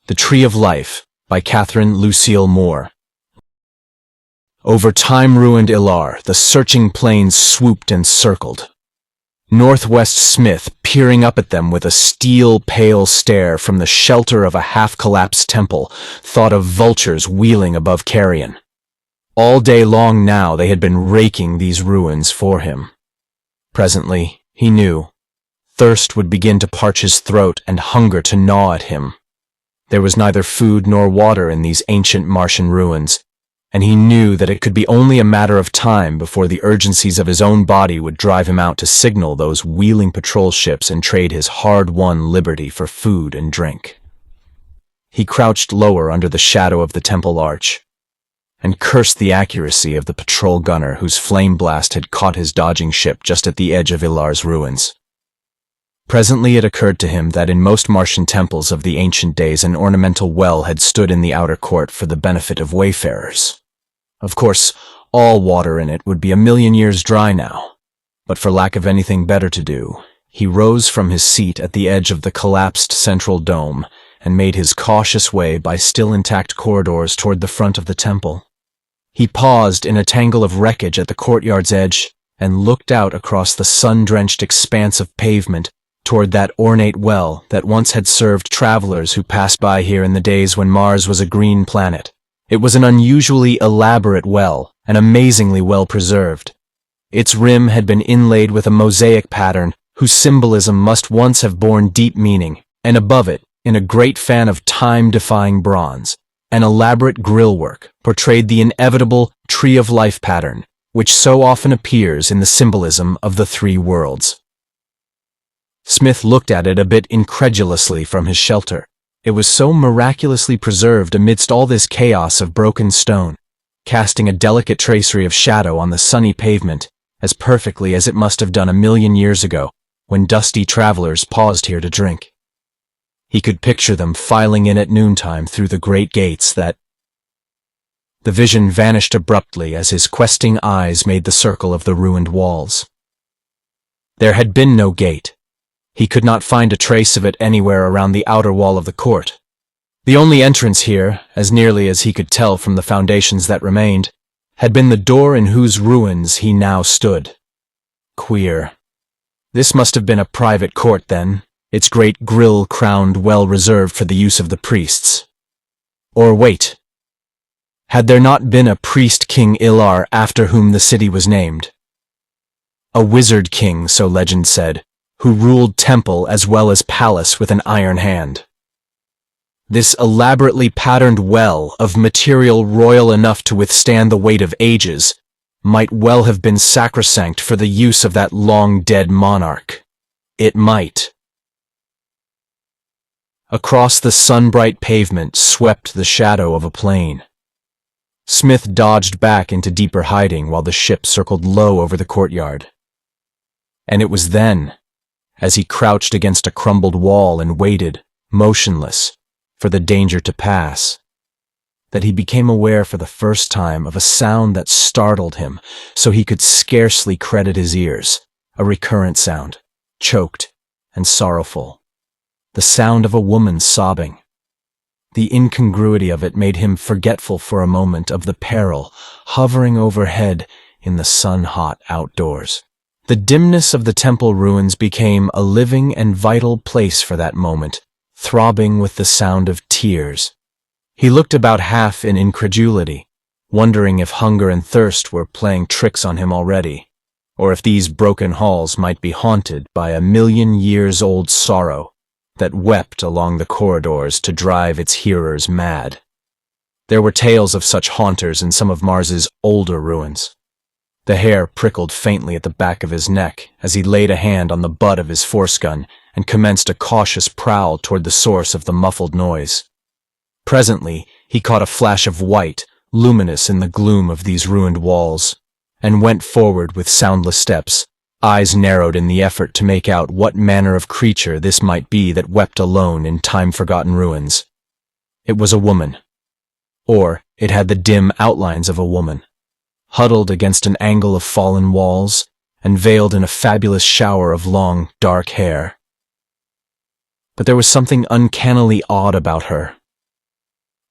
The Tree of Life by Catherine Lucille Moore. Over time-ruined Ilar, the searching planes swooped and circled. Northwest Smith, peering up at them with a steel-pale stare from the shelter of a half-collapsed temple, thought of vultures wheeling above carrion. All day long now they had been raking these ruins for him. Presently, he knew, thirst would begin to parch his throat and hunger to gnaw at him. There was neither food nor water in these ancient Martian ruins, and he knew that it could be only a matter of time before the urgencies of his own body would drive him out to signal those wheeling patrol ships and trade his hard-won liberty for food and drink. He crouched lower under the shadow of the temple arch, and cursed the accuracy of the patrol gunner whose flame blast had caught his dodging ship just at the edge of Ilar's ruins. Presently it occurred to him that in most Martian temples of the ancient days an ornamental well had stood in the outer court for the benefit of wayfarers. Of course, all water in it would be 1,000,000 years dry now, but for lack of anything better to do, he rose from his seat at the edge of the collapsed central dome and made his cautious way by still intact corridors toward the front of the temple. He paused in a tangle of wreckage at the courtyard's edge and looked out across the sun-drenched expanse of pavement toward that ornate well that once had served travelers who passed by here in the days when Mars was a green planet. It was an unusually elaborate well, and amazingly well preserved. Its rim had been inlaid with a mosaic pattern whose symbolism must once have borne deep meaning, and above it, in a great fan of time-defying bronze, an elaborate grillwork portrayed the inevitable Tree of Life pattern, which so often appears in the symbolism of the three worlds. Smith looked at it a bit incredulously from his shelter. It was so miraculously preserved amidst all this chaos of broken stone, casting a delicate tracery of shadow on the sunny pavement, as perfectly as it must have done 1,000,000 years ago, when dusty travelers paused here to drink. He could picture them filing in at noontime through the great gates that... The vision vanished abruptly as his questing eyes made the circle of the ruined walls. There had been no gate. He could not find a trace of it anywhere around the outer wall of the court. The only entrance here, as nearly as he could tell from the foundations that remained, had been the door in whose ruins he now stood. Queer. This must have been a private court, then, its great grille-crowned well reserved for the use of the priests. Or wait. Had there not been a priest-king Ilar after whom the city was named? A wizard king, so legend said, who ruled temple as well as palace with an iron hand. This elaborately patterned well of material royal enough to withstand the weight of ages might well have been sacrosanct for the use of that long-dead monarch. It might. Across the sun-bright pavement swept the shadow of a plane. Smith dodged back into deeper hiding while the ship circled low over the courtyard. And it was then, as he crouched against a crumbled wall and waited, motionless, for the danger to pass, that he became aware for the first time of a sound that startled him so he could scarcely credit his ears, a recurrent sound, choked and sorrowful, the sound of a woman sobbing. The incongruity of it made him forgetful for a moment of the peril hovering overhead in the sun-hot outdoors. The dimness of the temple ruins became a living and vital place for that moment, throbbing with the sound of tears. He looked about half in incredulity, wondering if hunger and thirst were playing tricks on him already, or if these broken halls might be haunted by a 1,000,000-years-old sorrow that wept along the corridors to drive its hearers mad. There were tales of such haunters in some of Mars's older ruins. The hair prickled faintly at the back of his neck as he laid a hand on the butt of his force gun and commenced a cautious prowl toward the source of the muffled noise. Presently, he caught a flash of white, luminous in the gloom of these ruined walls, and went forward with soundless steps, eyes narrowed in the effort to make out what manner of creature this might be that wept alone in time-forgotten ruins. It was a woman. Or it had the dim outlines of a woman, huddled against an angle of fallen walls and veiled in a fabulous shower of long, dark hair. But there was something uncannily odd about her,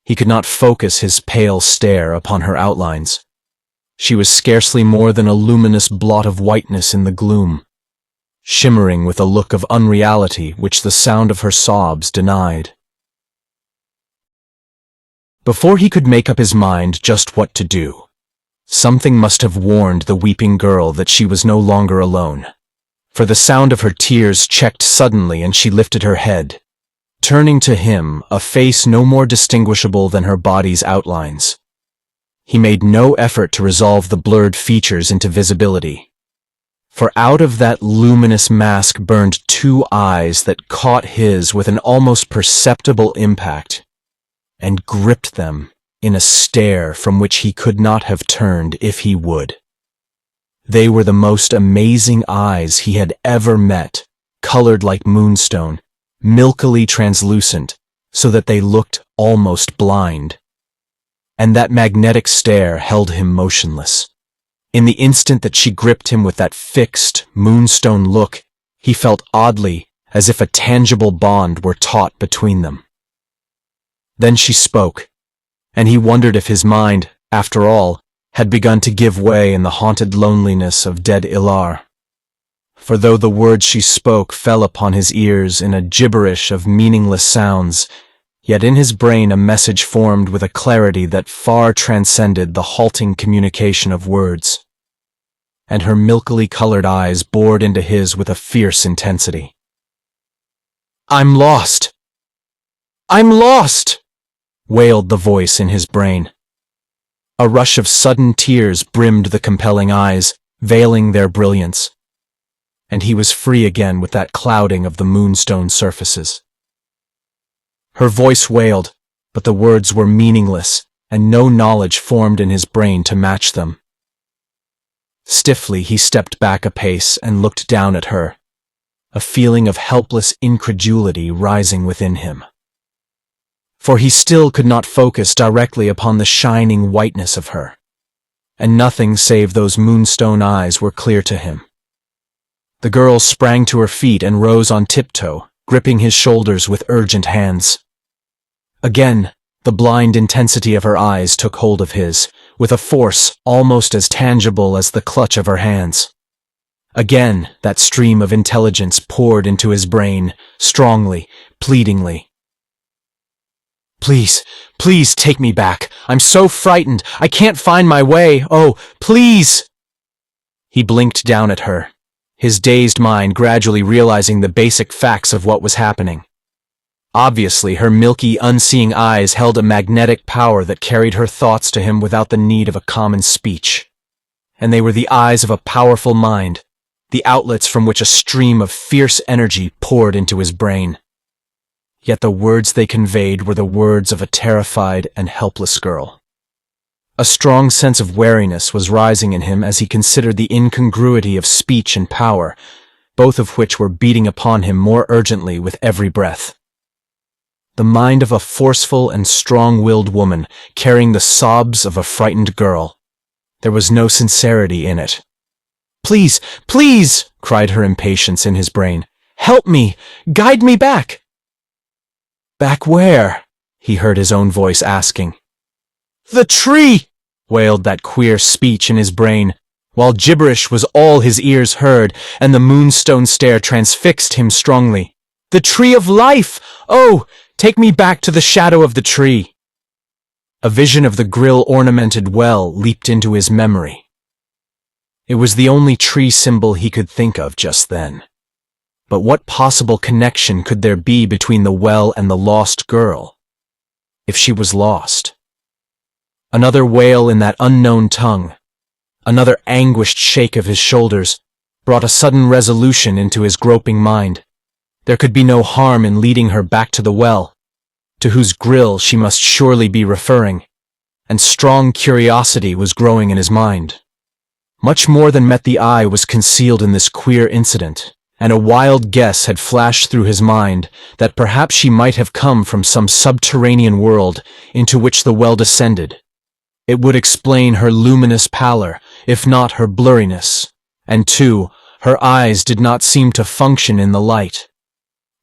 He could not focus his pale stare upon her outlines. She was scarcely more than a luminous blot of whiteness in the gloom, shimmering with a look of unreality which the sound of her sobs denied. Before he could make up his mind just what to do, something must have warned the weeping girl that she was no longer alone, for the sound of her tears checked suddenly and she lifted her head, turning to him a face no more distinguishable than her body's outlines. He made no effort to resolve the blurred features into visibility, for out of that luminous mask burned two eyes that caught his with an almost perceptible impact and gripped them in a stare from which he could not have turned if he would. They were the most amazing eyes he had ever met, colored like moonstone, milkily translucent, so that they looked almost blind. And that magnetic stare held him motionless. In the instant that she gripped him with that fixed, moonstone look, he felt oddly as if a tangible bond were taut between them. Then she spoke, and he wondered if his mind, after all, had begun to give way in the haunted loneliness of dead Ilar. For though the words she spoke fell upon his ears in a gibberish of meaningless sounds, yet in his brain a message formed with a clarity that far transcended the halting communication of words. And her milkily colored eyes bored into his with a fierce intensity. "I'm lost! I'm lost!" wailed the voice in his brain. A rush of sudden tears brimmed the compelling eyes, veiling their brilliance, and he was free again with that clouding of the moonstone surfaces. Her voice wailed, but the words were meaningless, and no knowledge formed in his brain to match them. Stiffly he stepped back a pace and looked down at her, a feeling of helpless incredulity rising within him. For he still could not focus directly upon the shining whiteness of her, and nothing save those moonstone eyes were clear to him. The girl sprang to her feet and rose on tiptoe, gripping his shoulders with urgent hands. Again, the blind intensity of her eyes took hold of his, with a force almost as tangible as the clutch of her hands. Again, that stream of intelligence poured into his brain, strongly, pleadingly. "Please, please take me back. I'm so frightened. I can't find my way. Oh, please!" He blinked down at her, his dazed mind gradually realizing the basic facts of what was happening. Obviously, her milky, unseeing eyes held a magnetic power that carried her thoughts to him without the need of a common speech. And they were the eyes of a powerful mind, the outlets from which a stream of fierce energy poured into his brain. Yet the words they conveyed were the words of a terrified and helpless girl. A strong sense of wariness was rising in him as he considered the incongruity of speech and power, both of which were beating upon him more urgently with every breath. The mind of a forceful and strong-willed woman carrying the sobs of a frightened girl. There was no sincerity in it. "Please, please!" cried her impatience in his brain. "Help me! Guide me back!" "Back where?" he heard his own voice asking. "The tree!" wailed that queer speech in his brain, while gibberish was all his ears heard, and the moonstone stare transfixed him strongly. "The tree of life! Oh, take me back to the shadow of the tree!" A vision of the grill-ornamented well leaped into his memory. It was the only tree symbol he could think of just then. But what possible connection could there be between the well and the lost girl, if she was lost? Another wail in that unknown tongue, another anguished shake of his shoulders, brought a sudden resolution into his groping mind. There could be no harm in leading her back to the well, to whose grill she must surely be referring, and strong curiosity was growing in his mind. Much more than met the eye was concealed in this queer incident, and a wild guess had flashed through his mind that perhaps she might have come from some subterranean world into which the well descended. It would explain her luminous pallor, if not her blurriness, and too, her eyes did not seem to function in the light.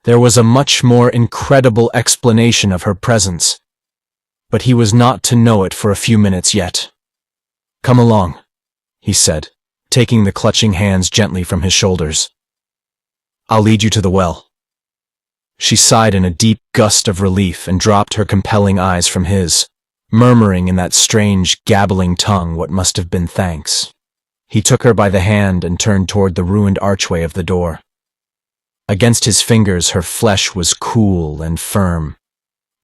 There was a much more incredible explanation of her presence. but he was not to know it for a few minutes yet. "Come along," he said, taking the clutching hands gently from his shoulders. "I'll lead you to the well." She sighed in a deep gust of relief and dropped her compelling eyes from his, murmuring in that strange, gabbling tongue what must have been thanks. He took her by the hand and turned toward the ruined archway of the door. Against his fingers her flesh was cool and firm.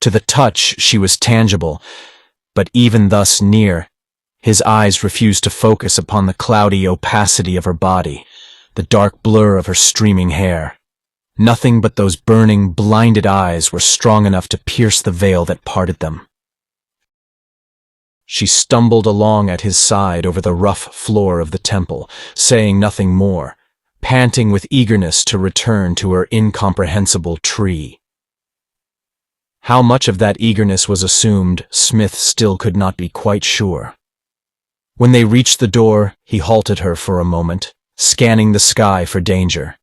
To the touch she was tangible, but even thus near, his eyes refused to focus upon the cloudy opacity of her body, the dark blur of her streaming hair. Nothing but those burning, blinded eyes were strong enough to pierce the veil that parted them. She stumbled along at his side over the rough floor of the temple, saying nothing more, panting with eagerness to return to her incomprehensible tree. How much of that eagerness was assumed, Smith still could not be quite sure. When they reached the door, he halted her for a moment, scanning the sky for danger.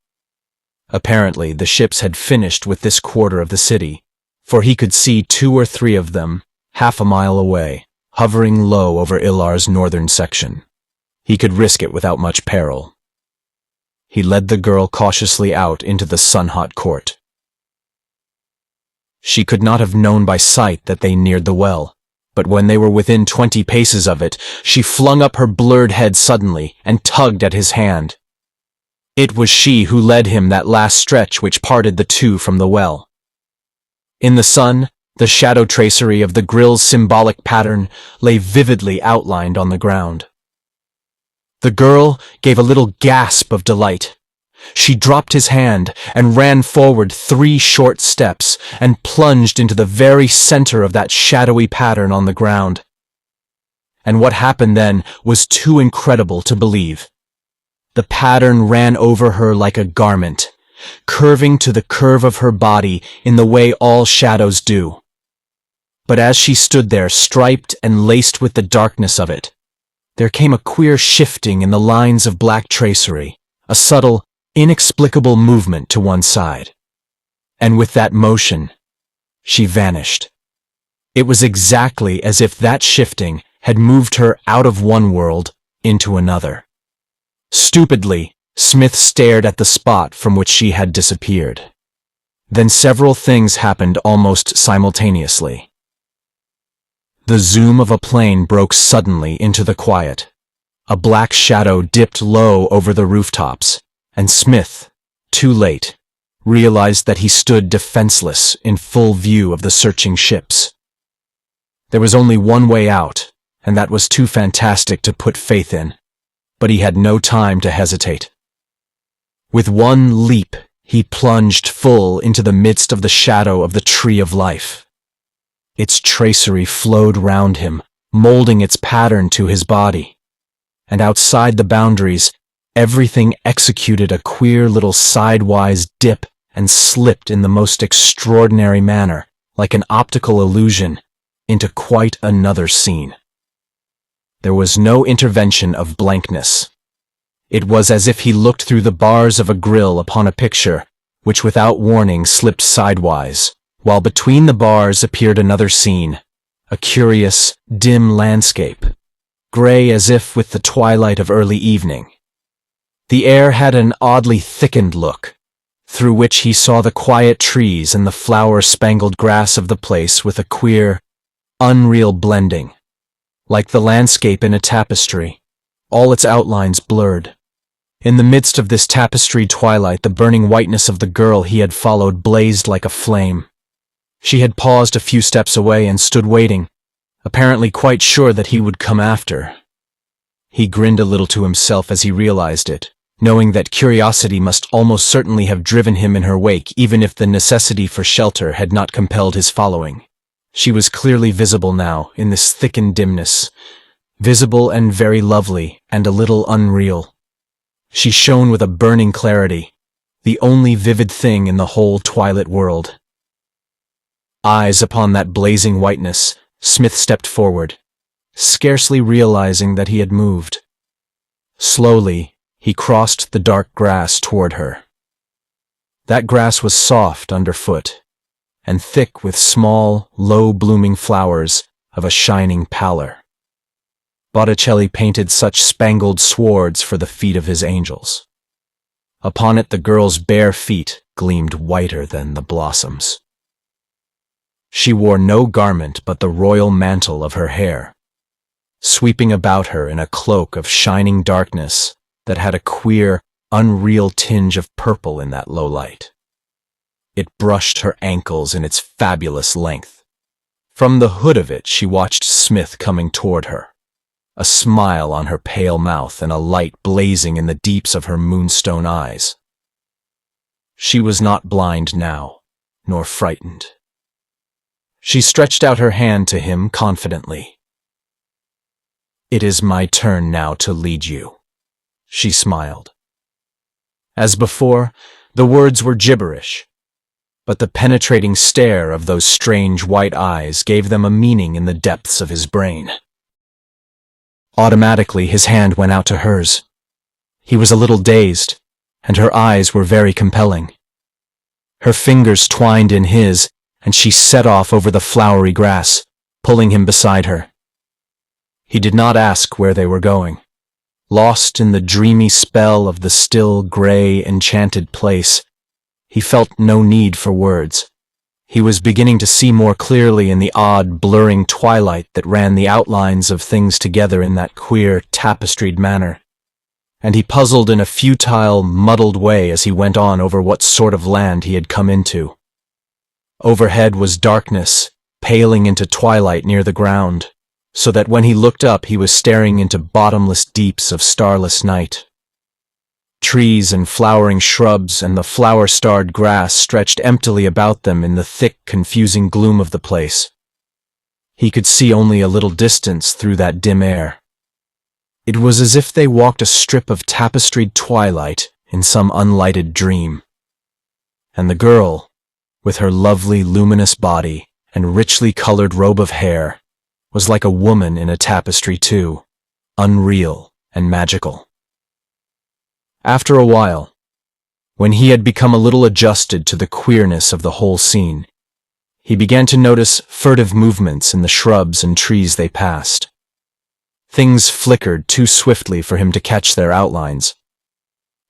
Apparently, the ships had finished with this quarter of the city, for he could see 2 or 3 of them, half a mile away, hovering low over Ilar's northern section. He could risk it without much peril. He led the girl cautiously out into the sun-hot court. She could not have known by sight that they neared the well, but when they were within 20 paces of it, she flung up her blurred head suddenly and tugged at his hand. It was she who led him that last stretch which parted the two from the well. In the sun, the shadow tracery of the grille's symbolic pattern lay vividly outlined on the ground. The girl gave a little gasp of delight. She dropped his hand and ran forward 3 short steps and plunged into the very center of that shadowy pattern on the ground. And what happened then was too incredible to believe. The pattern ran over her like a garment, curving to the curve of her body in the way all shadows do. But as she stood there, striped and laced with the darkness of it, there came a queer shifting in the lines of black tracery, a subtle, inexplicable movement to one side. And with that motion, she vanished. It was exactly as if that shifting had moved her out of one world into another. Stupidly, Smith stared at the spot from which she had disappeared. Then several things happened almost simultaneously. The zoom of a plane broke suddenly into the quiet. A black shadow dipped low over the rooftops, and Smith, too late, realized that he stood defenseless in full view of the searching ships. There was only one way out, and that was too fantastic to put faith in. But he had no time to hesitate. With one leap, he plunged full into the midst of the shadow of the Tree of Life. Its tracery flowed round him, molding its pattern to his body. And outside the boundaries, everything executed a queer little sidewise dip and slipped in the most extraordinary manner, like an optical illusion, into quite another scene. There was no intervention of blankness. It was as if he looked through the bars of a grill upon a picture, which without warning slipped sidewise, while between the bars appeared another scene, a curious, dim landscape, gray as if with the twilight of early evening. The air had an oddly thickened look, through which he saw the quiet trees and the flower-spangled grass of the place with a queer, unreal blending. Like the landscape in a tapestry, all its outlines blurred. In the midst of this tapestried twilight, the burning whiteness of the girl he had followed blazed like a flame. She had paused a few steps away and stood waiting, apparently quite sure that he would come after. He grinned a little to himself as he realized it, knowing that curiosity must almost certainly have driven him in her wake, even if the necessity for shelter had not compelled his following. She was clearly visible now, in this thickened dimness, visible and very lovely, and a little unreal. She shone with a burning clarity, the only vivid thing in the whole twilit world. Eyes upon that blazing whiteness, Smith stepped forward, scarcely realizing that he had moved. Slowly, he crossed the dark grass toward her. That grass was soft underfoot, and thick with small, low-blooming flowers of a shining pallor. Botticelli painted such spangled swords for the feet of his angels. Upon it the girl's bare feet gleamed whiter than the blossoms. She wore no garment but the royal mantle of her hair, sweeping about her in a cloak of shining darkness that had a queer, unreal tinge of purple in that low light. It brushed her ankles in its fabulous length. From the hood of it she watched Smith coming toward her, a smile on her pale mouth and a light blazing in the deeps of her moonstone eyes. She was not blind now, nor frightened. She stretched out her hand to him confidently. "It is my turn now to lead you," she smiled. As before, the words were gibberish, but the penetrating stare of those strange white eyes gave them a meaning in the depths of his brain. Automatically, his hand went out to hers. He was a little dazed, and her eyes were very compelling. Her fingers twined in his, and she set off over the flowery grass, pulling him beside her. He did not ask where they were going. Lost in the dreamy spell of the still, gray, enchanted place, he felt no need for words. He was beginning to see more clearly in the odd, blurring twilight that ran the outlines of things together in that queer, tapestried manner, and he puzzled in a futile, muddled way as he went on over what sort of land he had come into. Overhead was darkness, paling into twilight near the ground, so that when he looked up he was staring into bottomless deeps of starless night. Trees and flowering shrubs and the flower-starred grass stretched emptily about them in the thick, confusing gloom of the place. He could see only a little distance through that dim air. It was as if they walked a strip of tapestried twilight in some unlighted dream. And the girl, with her lovely, luminous body and richly colored robe of hair, was like a woman in a tapestry too, unreal and magical. After a while, when he had become a little adjusted to the queerness of the whole scene, he began to notice furtive movements in the shrubs and trees they passed. Things flickered too swiftly for him to catch their outlines,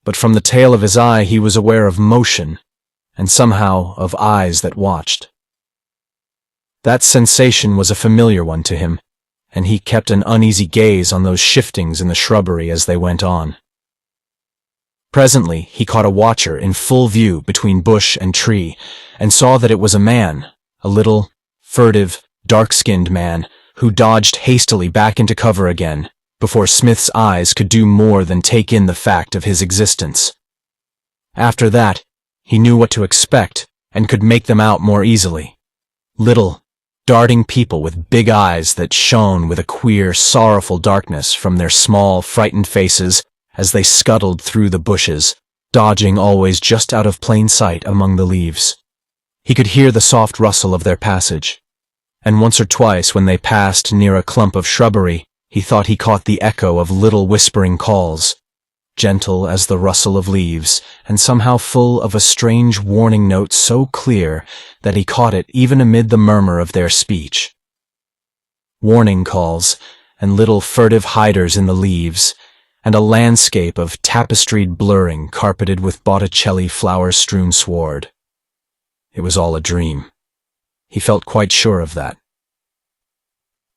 but from the tail of his eye he was aware of motion, and somehow of eyes that watched. That sensation was a familiar one to him, and he kept an uneasy gaze on those shiftings in the shrubbery as they went on. Presently he caught a watcher in full view between bush and tree, and saw that it was a man, a little, furtive, dark-skinned man, who dodged hastily back into cover again, before Smith's eyes could do more than take in the fact of his existence. After that, he knew what to expect, and could make them out more easily. Little, darting people with big eyes that shone with a queer, sorrowful darkness from their small, frightened faces as they scuttled through the bushes, dodging always just out of plain sight among the leaves. He could hear the soft rustle of their passage, and once or twice when they passed near a clump of shrubbery, he thought he caught the echo of little whispering calls, gentle as the rustle of leaves, and somehow full of a strange warning note so clear that he caught it even amid the murmur of their speech. Warning calls, and little furtive hiders in the leaves, and a landscape of tapestried blurring carpeted with Botticelli flower-strewn sward. It was all a dream. He felt quite sure of that.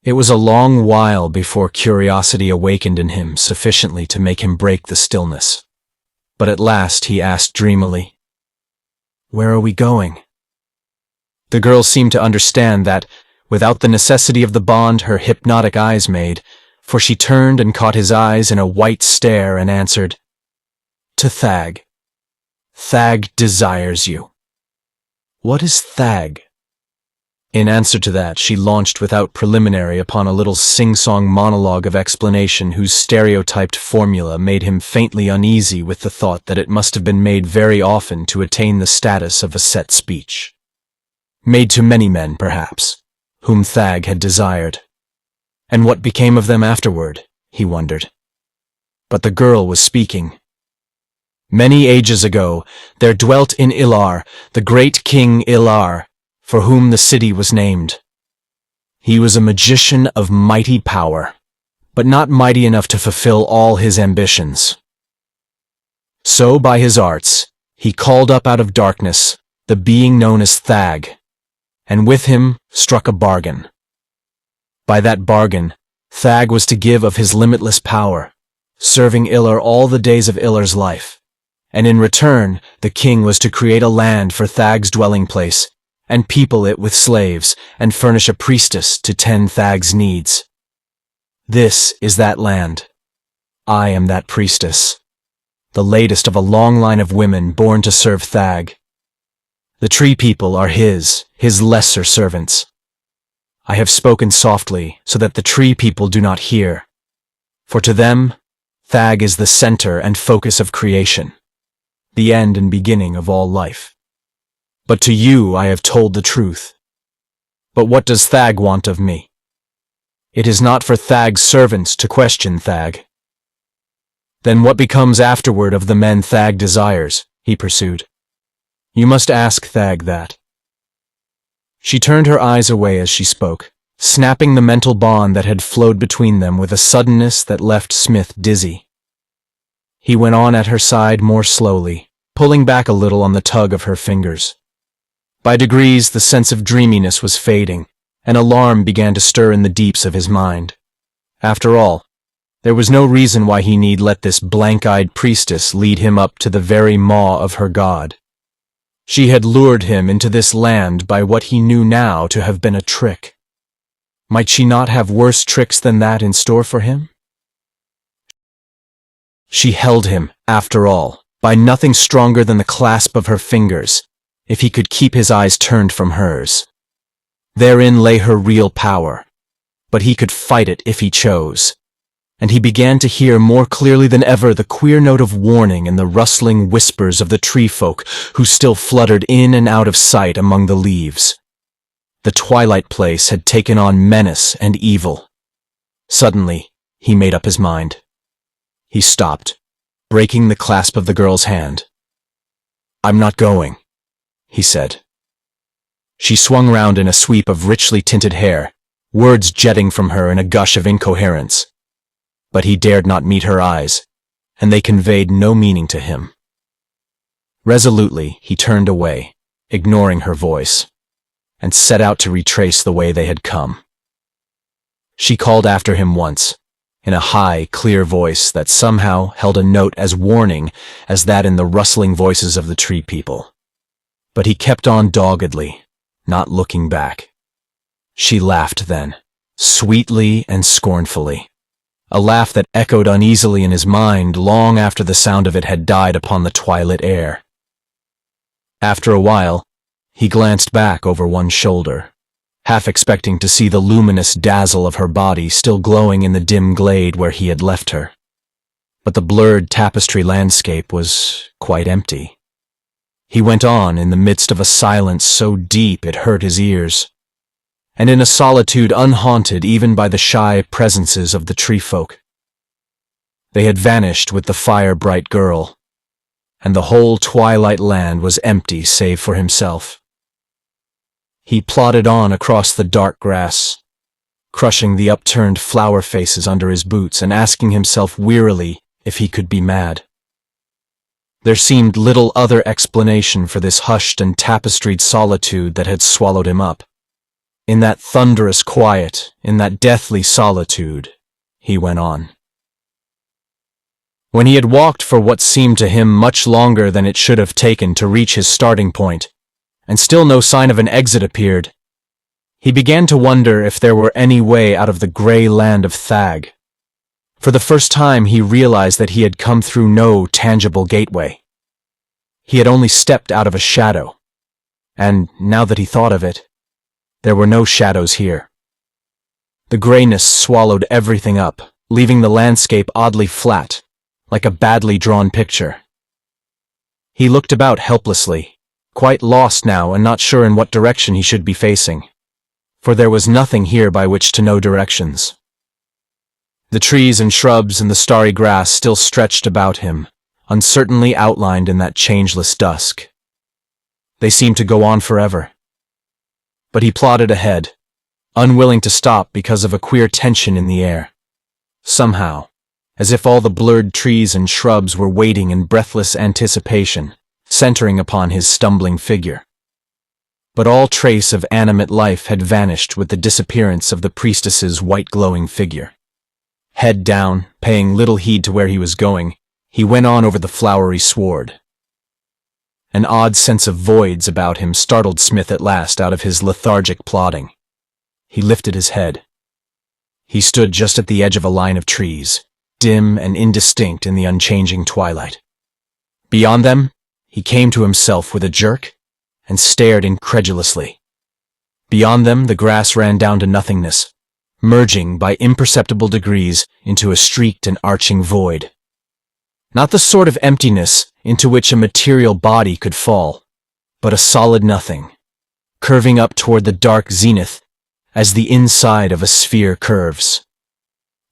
It was a long while before curiosity awakened in him sufficiently to make him break the stillness. But at last he asked dreamily, "Where are we going?" The girl seemed to understand that, without the necessity of the bond her hypnotic eyes made, for she turned and caught his eyes in a white stare and answered, "To Thag. Thag desires you." "What is Thag?" In answer to that, she launched without preliminary upon a little sing-song monologue of explanation whose stereotyped formula made him faintly uneasy with the thought that it must have been made very often to attain the status of a set speech. Made to many men, perhaps, whom Thag had desired. And what became of them afterward, he wondered. But the girl was speaking. "Many ages ago, there dwelt in Ilar the great king Ilar, for whom the city was named." He was a magician of mighty power, but not mighty enough to fulfill all his ambitions. So by his arts, he called up out of darkness the being known as Thag, and with him struck a bargain. By that bargain, Thag was to give of his limitless power, serving Ilar all the days of Ilar's life, and in return the king was to create a land for Thag's dwelling place, and people it with slaves, and furnish a priestess to tend Thag's needs. This is that land. I am that priestess, the latest of a long line of women born to serve Thag. The tree people are his lesser servants. I have spoken softly so that the tree people do not hear, for to them, Thag is the center and focus of creation, the end and beginning of all life. But to you I have told the truth. But what does Thag want of me? It is not for Thag's servants to question Thag. Then what becomes afterward of the men Thag desires? He pursued. You must ask Thag that. She turned her eyes away as she spoke, snapping the mental bond that had flowed between them with a suddenness that left Smith dizzy. He went on at her side more slowly, pulling back a little on the tug of her fingers. By degrees, the sense of dreaminess was fading, and alarm began to stir in the deeps of his mind. After all, there was no reason why he need let this blank-eyed priestess lead him up to the very maw of her god. She had lured him into this land by what he knew now to have been a trick. Might she not have worse tricks than that in store for him? She held him, after all, by nothing stronger than the clasp of her fingers, if he could keep his eyes turned from hers. Therein lay her real power, but he could fight it if he chose, and he began to hear more clearly than ever the queer note of warning in the rustling whispers of the tree folk who still fluttered in and out of sight among the leaves. The twilight place had taken on menace and evil. Suddenly, he made up his mind. He stopped, breaking the clasp of the girl's hand. "I'm not going," he said. She swung round in a sweep of richly tinted hair, words jetting from her in a gush of incoherence. But he dared not meet her eyes, and they conveyed no meaning to him. Resolutely, he turned away, ignoring her voice, and set out to retrace the way they had come. She called after him once, in a high, clear voice that somehow held a note as warning as that in the rustling voices of the tree people. But he kept on doggedly, not looking back. She laughed then, sweetly and scornfully, a laugh that echoed uneasily in his mind long after the sound of it had died upon the twilit air. After a while, he glanced back over one shoulder, half expecting to see the luminous dazzle of her body still glowing in the dim glade where he had left her. But the blurred tapestry landscape was quite empty. He went on in the midst of a silence so deep it hurt his ears, and in a solitude unhaunted even by the shy presences of the tree folk. They had vanished with the fire-bright girl, and the whole twilight land was empty save for himself. He plodded on across the dark grass, crushing the upturned flower faces under his boots and asking himself wearily if he could be mad. There seemed little other explanation for this hushed and tapestried solitude that had swallowed him up. In that thunderous quiet, in that deathly solitude, he went on. When he had walked for what seemed to him much longer than it should have taken to reach his starting point, and still no sign of an exit appeared, he began to wonder if there were any way out of the gray land of Thag. For the first time he realized that he had come through no tangible gateway. He had only stepped out of a shadow, and, now that he thought of it, there were no shadows here. The grayness swallowed everything up, leaving the landscape oddly flat, like a badly drawn picture. He looked about helplessly, quite lost now and not sure in what direction he should be facing, for there was nothing here by which to know directions. The trees and shrubs and the starry grass still stretched about him, uncertainly outlined in that changeless dusk. They seemed to go on forever. But he plodded ahead, unwilling to stop because of a queer tension in the air. Somehow, as if all the blurred trees and shrubs were waiting in breathless anticipation, centering upon his stumbling figure. But all trace of animate life had vanished with the disappearance of the priestess's white glowing figure. Head down, paying little heed to where he was going, he went on over the flowery sward. An odd sense of voids about him startled Smith at last out of his lethargic plodding. He lifted his head. He stood just at the edge of a line of trees, dim and indistinct in the unchanging twilight. Beyond them, he came to himself with a jerk and stared incredulously. Beyond them, the grass ran down to nothingness, merging by imperceptible degrees into a streaked and arching void. Not the sort of emptiness into which a material body could fall, but a solid nothing, curving up toward the dark zenith as the inside of a sphere curves.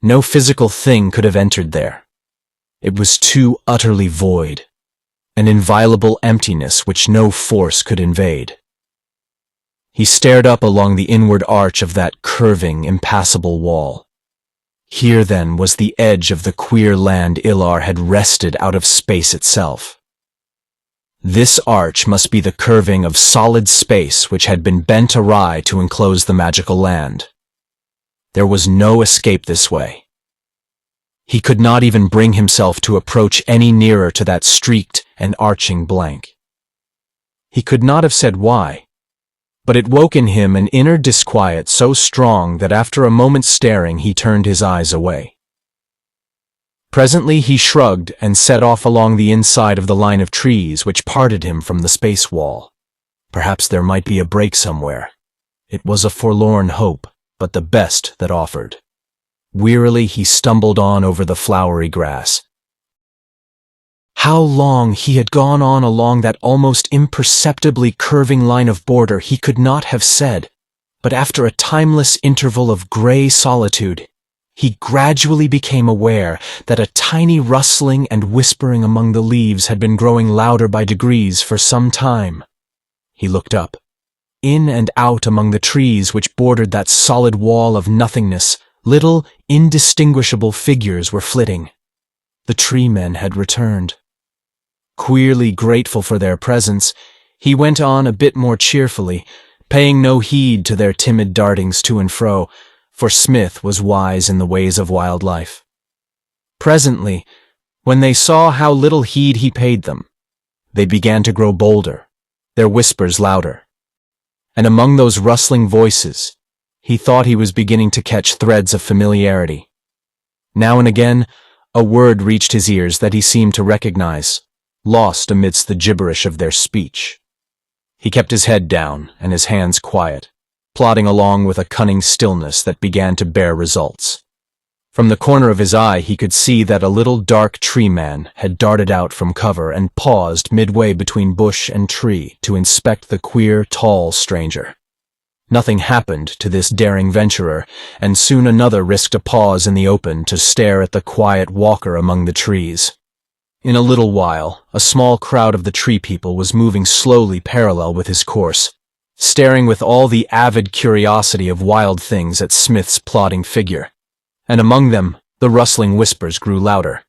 No physical thing could have entered there. It was too utterly void, an inviolable emptiness which no force could invade. He stared up along the inward arch of that curving, impassable wall. Here, then, was the edge of the queer land Ilar had wrested out of space itself. This arch must be the curving of solid space which had been bent awry to enclose the magical land. There was no escape this way. He could not even bring himself to approach any nearer to that streaked and arching blank. He could not have said why, but it woke in him an inner disquiet so strong that after a moment's staring he turned his eyes away. Presently he shrugged and set off along the inside of the line of trees which parted him from the space wall. Perhaps there might be a break somewhere. It was a forlorn hope, but the best that offered. Wearily he stumbled on over the flowery grass. How long he had gone on along that almost imperceptibly curving line of border he could not have said, but after a timeless interval of gray solitude, he gradually became aware that a tiny rustling and whispering among the leaves had been growing louder by degrees for some time. He looked up. In and out among the trees which bordered that solid wall of nothingness, little, indistinguishable figures were flitting. The tree men had returned. Queerly grateful for their presence, he went on a bit more cheerfully, paying no heed to their timid dartings to and fro, for Smith was wise in the ways of wildlife. Presently, when they saw how little heed he paid them, they began to grow bolder, their whispers louder. And among those rustling voices, he thought he was beginning to catch threads of familiarity. Now and again, a word reached his ears that he seemed to recognize, lost amidst the gibberish of their speech. He kept his head down and his hands quiet, plodding along with a cunning stillness that began to bear results. From the corner of his eye he could see that a little dark tree man had darted out from cover and paused midway between bush and tree to inspect the queer, tall stranger. Nothing happened to this daring venturer, and soon another risked a pause in the open to stare at the quiet walker among the trees. In a little while, a small crowd of the tree people was moving slowly parallel with his course, staring with all the avid curiosity of wild things at Smith's plodding figure, and among them the rustling whispers grew louder.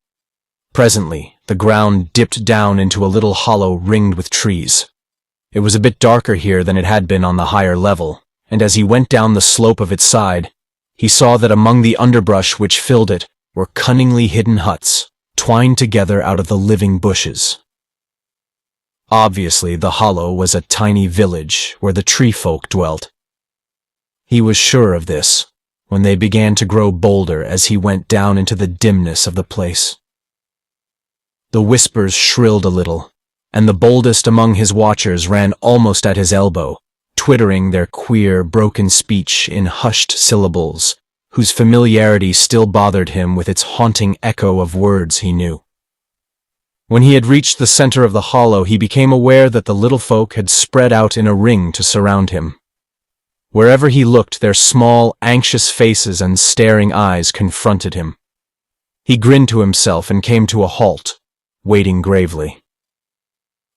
Presently, the ground dipped down into a little hollow ringed with trees. It was a bit darker here than it had been on the higher level, and as he went down the slope of its side, he saw that among the underbrush which filled it were cunningly hidden huts, twined together out of the living bushes. Obviously, the hollow was a tiny village where the tree folk dwelt. He was sure of this when they began to grow bolder as he went down into the dimness of the place. The whispers shrilled a little, and the boldest among his watchers ran almost at his elbow, twittering their queer, broken speech in hushed syllables, whose familiarity still bothered him with its haunting echo of words he knew. When he had reached the center of the hollow, he became aware that the little folk had spread out in a ring to surround him. Wherever he looked, their small, anxious faces and staring eyes confronted him. He grinned to himself and came to a halt, waiting gravely.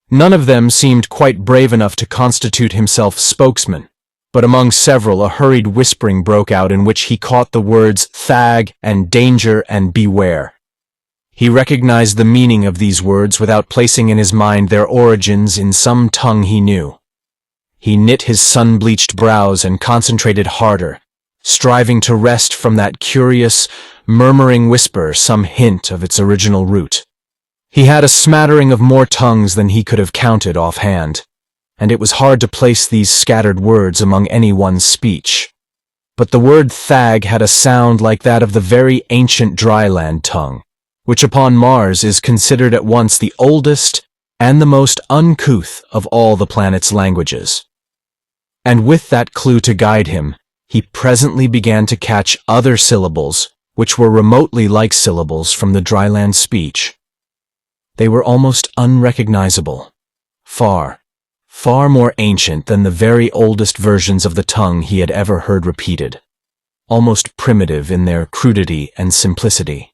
None of them seemed quite brave enough to constitute himself spokesman, But among several, a hurried whispering broke out in which he caught the words thag and danger and beware. He recognized the meaning of these words without placing in his mind their origins in some tongue he knew. He knit his sun-bleached brows and concentrated harder, striving to wrest from that curious, murmuring whisper some hint of its original root. He had a smattering of more tongues than he could have counted offhand, and it was hard to place these scattered words among any one speech. But the word thag had a sound like that of the very ancient dryland tongue, which upon Mars is considered at once the oldest and the most uncouth of all the planet's languages. And with that clue to guide him, he presently began to catch other syllables which were remotely like syllables from the dryland speech. They were almost unrecognizable, far more ancient than the very oldest versions of the tongue he had ever heard repeated, almost primitive in their crudity and simplicity.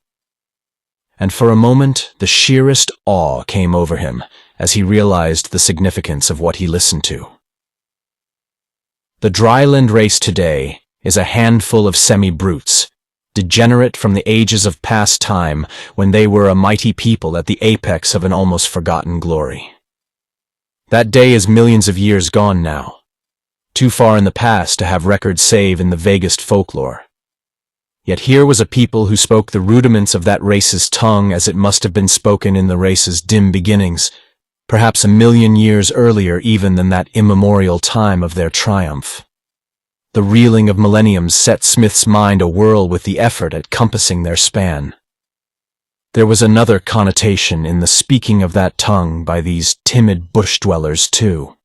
And for a moment the sheerest awe came over him as he realized the significance of what he listened to. The dryland race today is a handful of semi-brutes, degenerate from the ages of past time when they were a mighty people at the apex of an almost forgotten glory. That day is millions of years gone now, too far in the past to have record save in the vaguest folklore. Yet here was a people who spoke the rudiments of that race's tongue as it must have been spoken in the race's dim beginnings, perhaps a million years earlier even than that immemorial time of their triumph. The reeling of millenniums set Smith's mind awhirl with the effort at compassing their span. There was another connotation in the speaking of that tongue by these timid bush dwellers too.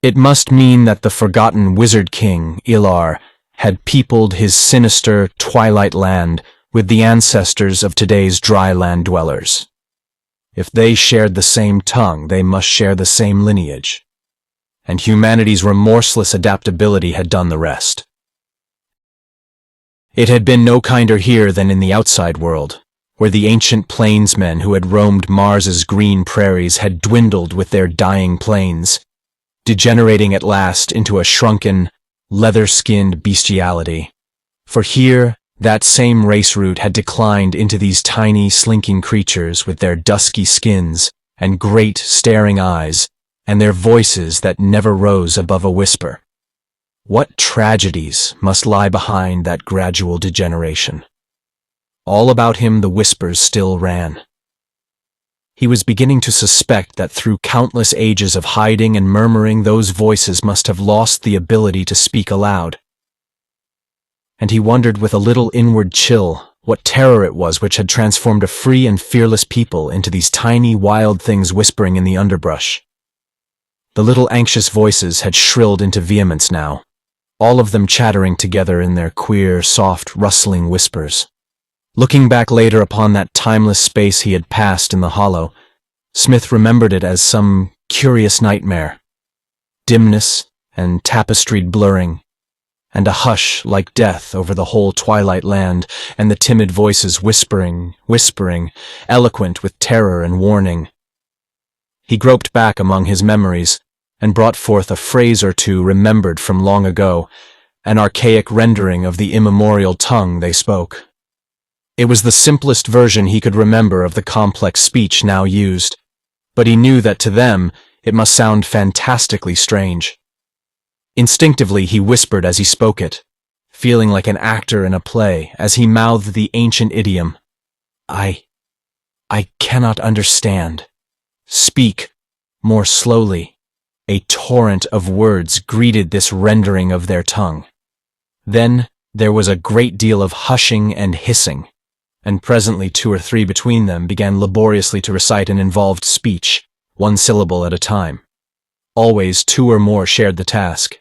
It must mean that the forgotten wizard king, Ilar, had peopled his sinister twilight land with the ancestors of today's dry land dwellers. If they shared the same tongue, they must share the same lineage. And humanity's remorseless adaptability had done the rest. It had been no kinder here than in the outside world, where the ancient plainsmen who had roamed Mars's green prairies had dwindled with their dying plains, degenerating at last into a shrunken, leather-skinned bestiality. For here, that same race root had declined into these tiny, slinking creatures with their dusky skins and great, staring eyes, and their voices that never rose above a whisper. What tragedies must lie behind that gradual degeneration? All about him the whispers still ran. He was beginning to suspect that through countless ages of hiding and murmuring those voices must have lost the ability to speak aloud. And he wondered with a little inward chill what terror it was which had transformed a free and fearless people into these tiny wild things whispering in the underbrush. The little anxious voices had shrilled into vehemence now, all of them chattering together in their queer, soft, rustling whispers. Looking back later upon that timeless space he had passed in the hollow, Smith remembered it as some curious nightmare. Dimness and tapestried blurring, and a hush like death over the whole twilight land, and the timid voices whispering, eloquent with terror and warning. He groped back among his memories, and brought forth a phrase or two remembered from long ago, an archaic rendering of the immemorial tongue they spoke. It was the simplest version he could remember of the complex speech now used, but he knew that to them it must sound fantastically strange. Instinctively he whispered as he spoke it, feeling like an actor in a play as he mouthed the ancient idiom. I cannot understand. Speak more slowly. A torrent of words greeted this rendering of their tongue. Then there was a great deal of hushing and hissing, and presently 2 or 3 between them began laboriously to recite an involved speech, 1 syllable at a time. Always 2 or more shared the task.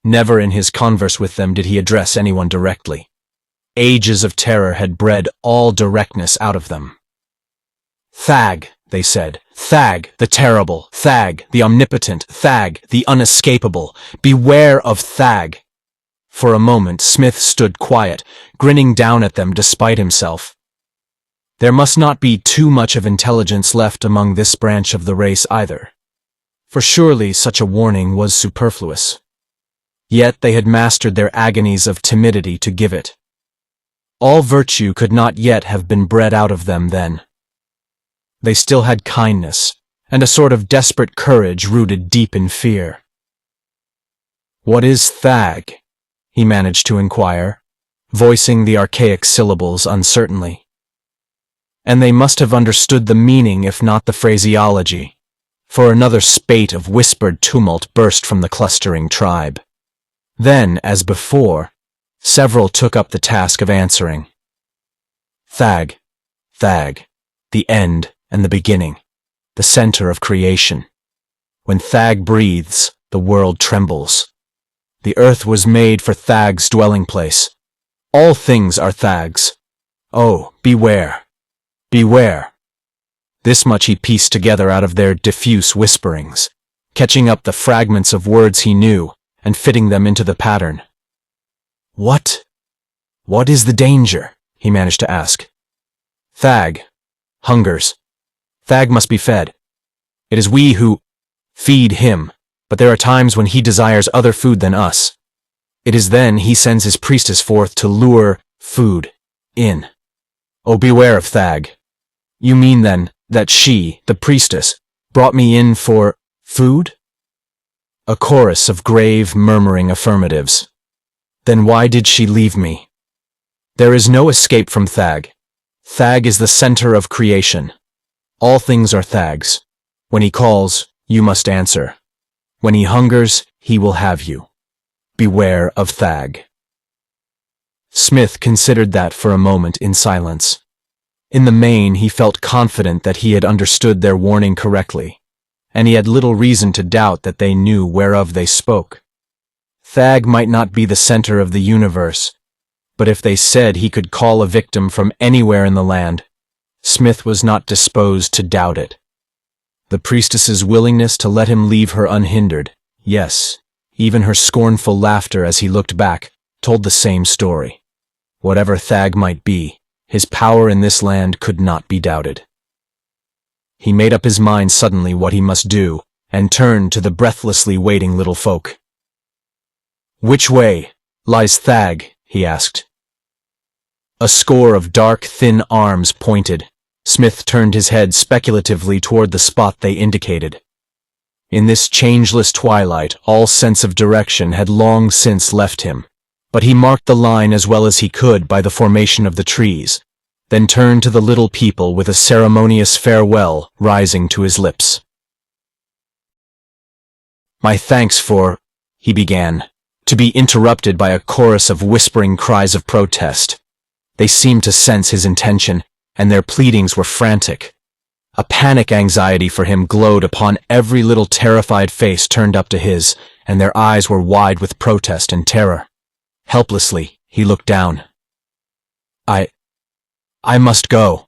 Never in his converse with them did he address anyone directly. Ages of terror had bred all directness out of them. Thag, they said. Thag, the terrible. Thag, the omnipotent. Thag, the unescapable. Beware of Thag. For a moment Smith stood quiet, grinning down at them despite himself. There must not be too much of intelligence left among this branch of the race either, for surely such a warning was superfluous. yet they had mastered their agonies of timidity to give it. All virtue could not yet have been bred out of them then. They still had kindness, and a sort of desperate courage rooted deep in fear. "What is Thag?" he managed to inquire, voicing the archaic syllables uncertainly. And they must have understood the meaning if not the phraseology, for another spate of whispered tumult burst from the clustering tribe. Then, as before, several took up the task of answering. Thag, Thag, the end and the beginning, the center of creation. When Thag breathes, the world trembles. The earth was made for Thag's dwelling place. All things are Thag's. Oh, beware, beware. This much he pieced together out of their diffuse whisperings, catching up the fragments of words he knew and fitting them into the pattern. What is the danger? He managed to ask. Thag hungers. Thag must be fed. It is we who feed him, but there are times when he desires other food than us. It is then he sends his priestess forth to lure food in. Oh, beware of Thag. You mean then that she, the priestess, brought me in for food? A chorus of grave, murmuring affirmatives. Then why did she leave me? There is no escape from Thag. Thag is the center of creation. All things are Thag's. When he calls, you must answer. When he hungers, he will have you. Beware of Thag. Smith considered that for a moment in silence. In the main, he felt confident that he had understood their warning correctly, and he had little reason to doubt that they knew whereof they spoke. Thag might not be the center of the universe, but if they said he could call a victim from anywhere in the land, Smith was not disposed to doubt it. The priestess's willingness to let him leave her unhindered, yes, even her scornful laughter as he looked back, told the same story. Whatever Thag might be, his power in this land could not be doubted. He made up his mind suddenly what he must do, and turned to the breathlessly waiting little folk. Which way lies Thag? He asked. A score of dark, thin arms pointed. Smith turned his head speculatively toward the spot they indicated. In this changeless twilight, all sense of direction had long since left him, but he marked the line as well as he could by the formation of the trees, then turned to the little people with a ceremonious farewell rising to his lips. My thanks for, he began, to be interrupted by a chorus of whispering cries of protest. They seemed to sense his intention, and their pleadings were frantic. A panic anxiety for him glowed upon every little terrified face turned up to his, and their eyes were wide with protest and terror. Helplessly, he looked down. I must go,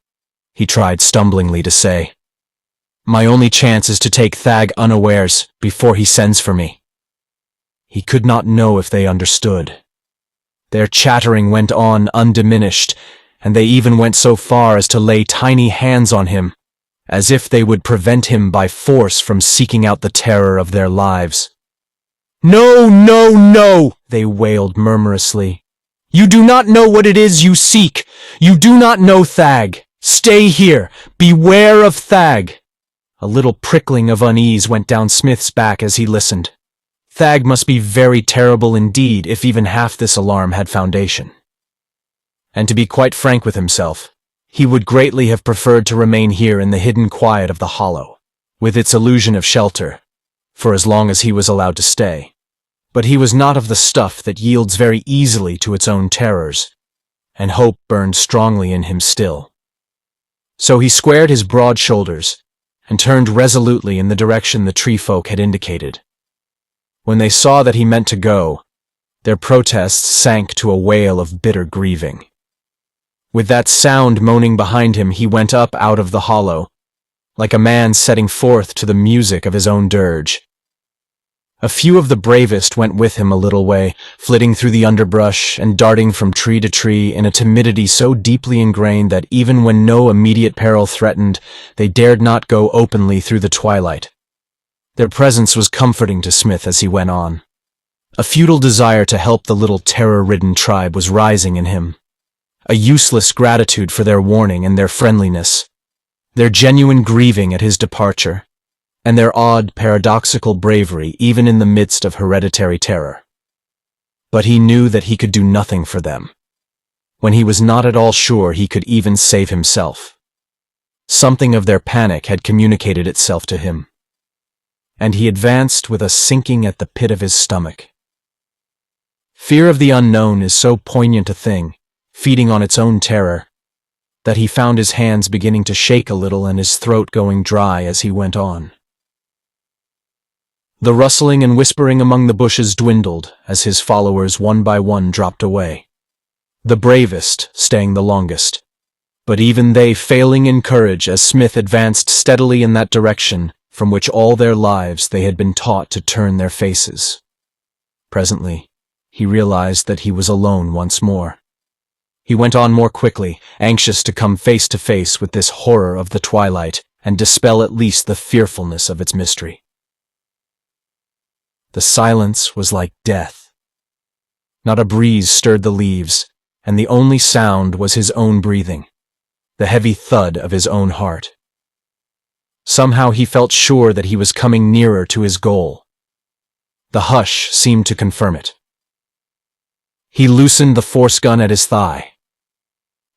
he tried stumblingly to say. My only chance is to take Thag unawares before he sends for me. He could not know if they understood. Their chattering went on undiminished, and they even went so far as to lay tiny hands on him, as if they would prevent him by force from seeking out the terror of their lives. No, no, no, they wailed murmurously. You do not know what it is you seek. You do not know Thag. Stay here. Beware of Thag. A little prickling of unease went down Smith's back as he listened. Thag must be very terrible indeed if even half this alarm had foundation. And to be quite frank with himself, he would greatly have preferred to remain here in the hidden quiet of the hollow, with its illusion of shelter, for as long as he was allowed to stay. But he was not of the stuff that yields very easily to its own terrors, and hope burned strongly in him still. So he squared his broad shoulders and turned resolutely in the direction the tree folk had indicated. When they saw that he meant to go, their protests sank to a wail of bitter grieving. With that sound moaning behind him, he went up out of the hollow, like a man setting forth to the music of his own dirge. A few of the bravest went with him a little way, flitting through the underbrush and darting from tree to tree in a timidity so deeply ingrained that even when no immediate peril threatened, they dared not go openly through the twilight. Their presence was comforting to Smith as he went on. A futile desire to help the little terror-ridden tribe was rising in him. A useless gratitude for their warning and their friendliness, their genuine grieving at his departure, and their odd, paradoxical bravery even in the midst of hereditary terror. But he knew that he could do nothing for them, when he was not at all sure he could even save himself. Something of their panic had communicated itself to him, and he advanced with a sinking at the pit of his stomach. Fear of the unknown is so poignant a thing, feeding on its own terror, that he found his hands beginning to shake a little and his throat going dry as he went on. The rustling and whispering among the bushes dwindled as his followers one by one dropped away, the bravest staying the longest, but even they failing in courage as Smith advanced steadily in that direction from which all their lives they had been taught to turn their faces. Presently, he realized that he was alone once more. He went on more quickly, anxious to come face to face with this horror of the twilight and dispel at least the fearfulness of its mystery. The silence was like death. Not a breeze stirred the leaves, and the only sound was his own breathing, the heavy thud of his own heart. Somehow he felt sure that he was coming nearer to his goal. The hush seemed to confirm it. He loosened the force gun at his thigh.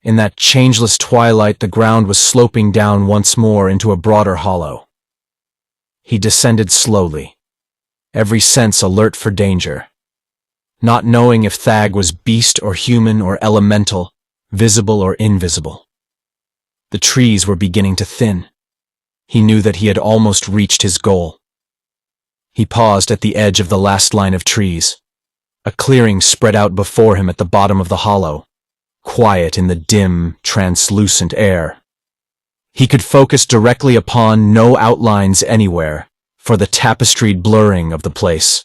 In that changeless twilight, the ground was sloping down once more into a broader hollow. He descended slowly, every sense alert for danger, not knowing if Thag was beast or human or elemental, visible or invisible. The trees were beginning to thin. He knew that he had almost reached his goal. He paused at the edge of the last line of trees. A clearing spread out before him at the bottom of the hollow, quiet in the dim, translucent air. He could focus directly upon no outlines anywhere, for the tapestried blurring of the place.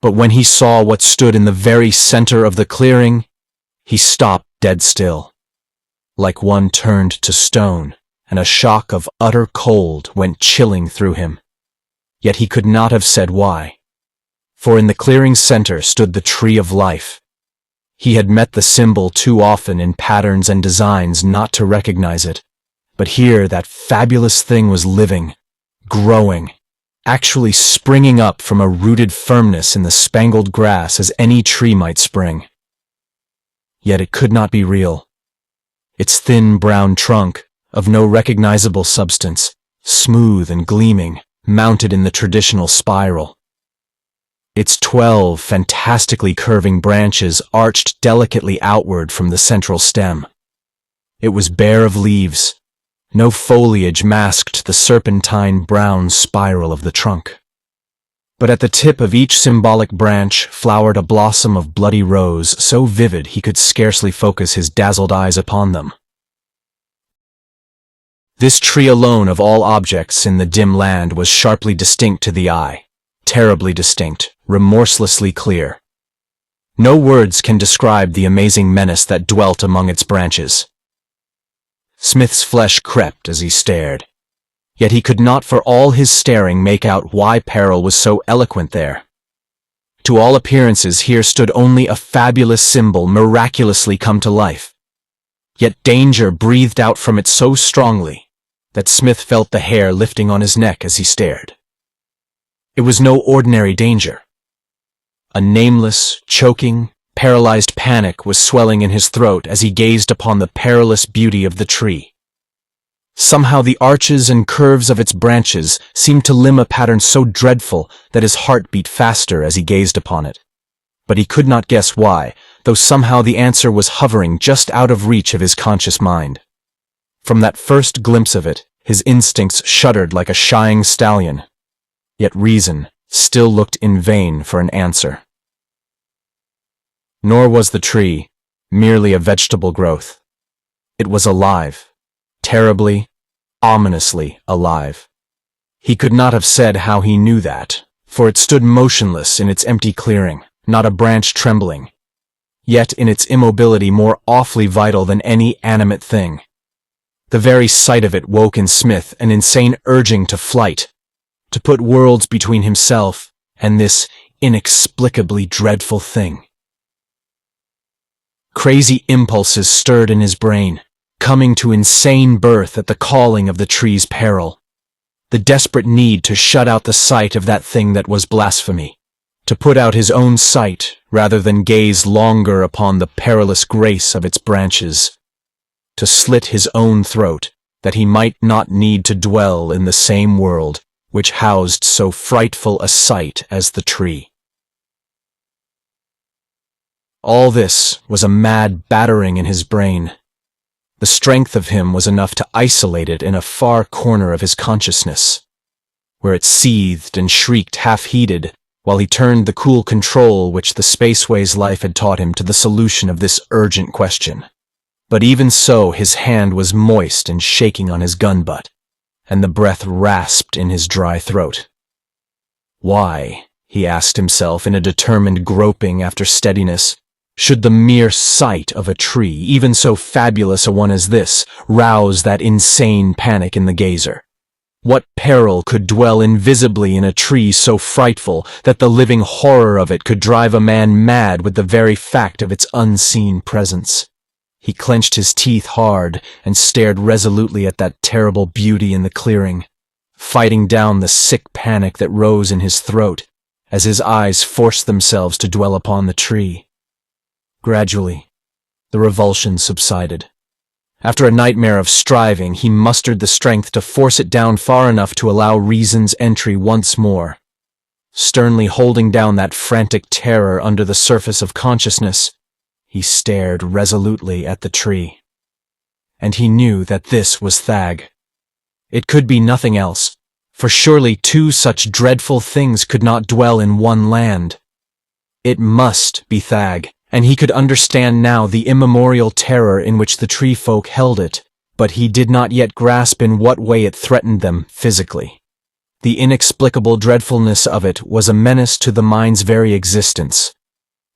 But when he saw what stood in the very center of the clearing, he stopped dead still, like one turned to stone, and a shock of utter cold went chilling through him. Yet he could not have said why. For in the clearing's center stood the tree of life. He had met the symbol too often in patterns and designs not to recognize it, but here that fabulous thing was living, growing, actually springing up from a rooted firmness in the spangled grass as any tree might spring. Yet it could not be real. Its thin brown trunk, of no recognizable substance, smooth and gleaming, mounted in the traditional spiral. Its 12 fantastically curving branches arched delicately outward from the central stem. It was bare of leaves. No foliage masked the serpentine brown spiral of the trunk. But at the tip of each symbolic branch flowered a blossom of bloody rose so vivid he could scarcely focus his dazzled eyes upon them. This tree alone of all objects in the dim land was sharply distinct to the eye, terribly distinct, remorselessly clear. No words can describe the amazing menace that dwelt among its branches. Smith's flesh crept as he stared, yet he could not for all his staring make out why peril was so eloquent there. To all appearances here stood only a fabulous symbol miraculously come to life. Yet danger breathed out from it so strongly that Smith felt the hair lifting on his neck as he stared. It was no ordinary danger. A nameless, choking, paralyzed panic was swelling in his throat as he gazed upon the perilous beauty of the tree. Somehow the arches and curves of its branches seemed to limn a pattern so dreadful that his heart beat faster as he gazed upon it. But he could not guess why, though somehow the answer was hovering just out of reach of his conscious mind. From that first glimpse of it, his instincts shuddered like a shying stallion. Yet reason still looked in vain for an answer. Nor was the tree merely a vegetable growth. It was alive, terribly, ominously alive. He could not have said how he knew that, for it stood motionless in its empty clearing, not a branch trembling, yet in its immobility more awfully vital than any animate thing. The very sight of it woke in Smith an insane urging to flight, to put worlds between himself and this inexplicably dreadful thing. Crazy impulses stirred in his brain, coming to insane birth at the calling of the tree's peril. The desperate need to shut out the sight of that thing that was blasphemy, to put out his own sight rather than gaze longer upon the perilous grace of its branches, to slit his own throat that he might not need to dwell in the same world which housed so frightful a sight as the tree. All this was a mad battering in his brain. The strength of him was enough to isolate it in a far corner of his consciousness, where it seethed and shrieked half-heeded while he turned the cool control which the spaceway's life had taught him to the solution of this urgent question. But even so, his hand was moist and shaking on his gun butt, and the breath rasped in his dry throat. Why, he asked himself in a determined groping after steadiness, should the mere sight of a tree, even so fabulous a one as this, rouse that insane panic in the gazer? What peril could dwell invisibly in a tree so frightful that the living horror of it could drive a man mad with the very fact of its unseen presence? He clenched his teeth hard and stared resolutely at that terrible beauty in the clearing, fighting down the sick panic that rose in his throat as his eyes forced themselves to dwell upon the tree. Gradually, the revulsion subsided. After a nightmare of striving, he mustered the strength to force it down far enough to allow reason's entry once more. Sternly holding down that frantic terror under the surface of consciousness, he stared resolutely at the tree. And he knew that this was Thag. It could be nothing else, for surely two such dreadful things could not dwell in one land. It must be Thag, and he could understand now the immemorial terror in which the tree folk held it, but he did not yet grasp in what way it threatened them physically. The inexplicable dreadfulness of it was a menace to the mind's very existence.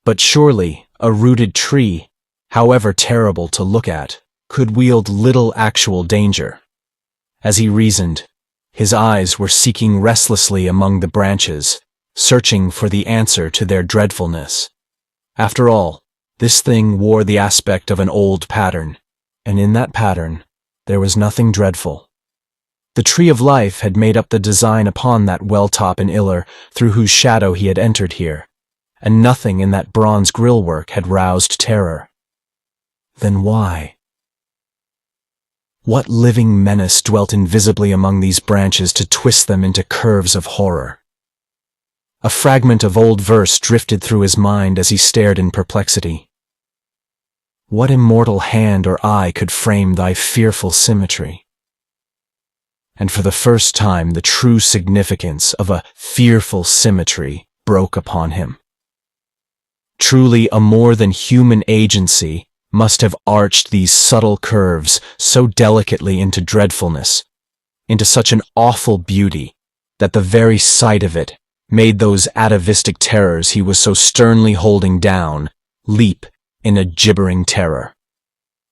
But surely a rooted tree, however terrible to look at, could wield little actual danger. As he reasoned, his eyes were seeking restlessly among the branches, searching for the answer to their dreadfulness. After all, this thing wore the aspect of an old pattern, and in that pattern there was nothing dreadful. The Tree of Life had made up the design upon that well-top in Iller through whose shadow he had entered here, and nothing in that bronze grillwork had roused terror. Then why? What living menace dwelt invisibly among these branches to twist them into curves of horror? A fragment of old verse drifted through his mind as he stared in perplexity. What immortal hand or eye could frame thy fearful symmetry? And for the first time the true significance of a fearful symmetry broke upon him. Truly a more than human agency must have arched these subtle curves so delicately into dreadfulness, into such an awful beauty, that the very sight of it made those atavistic terrors he was so sternly holding down leap in a gibbering terror.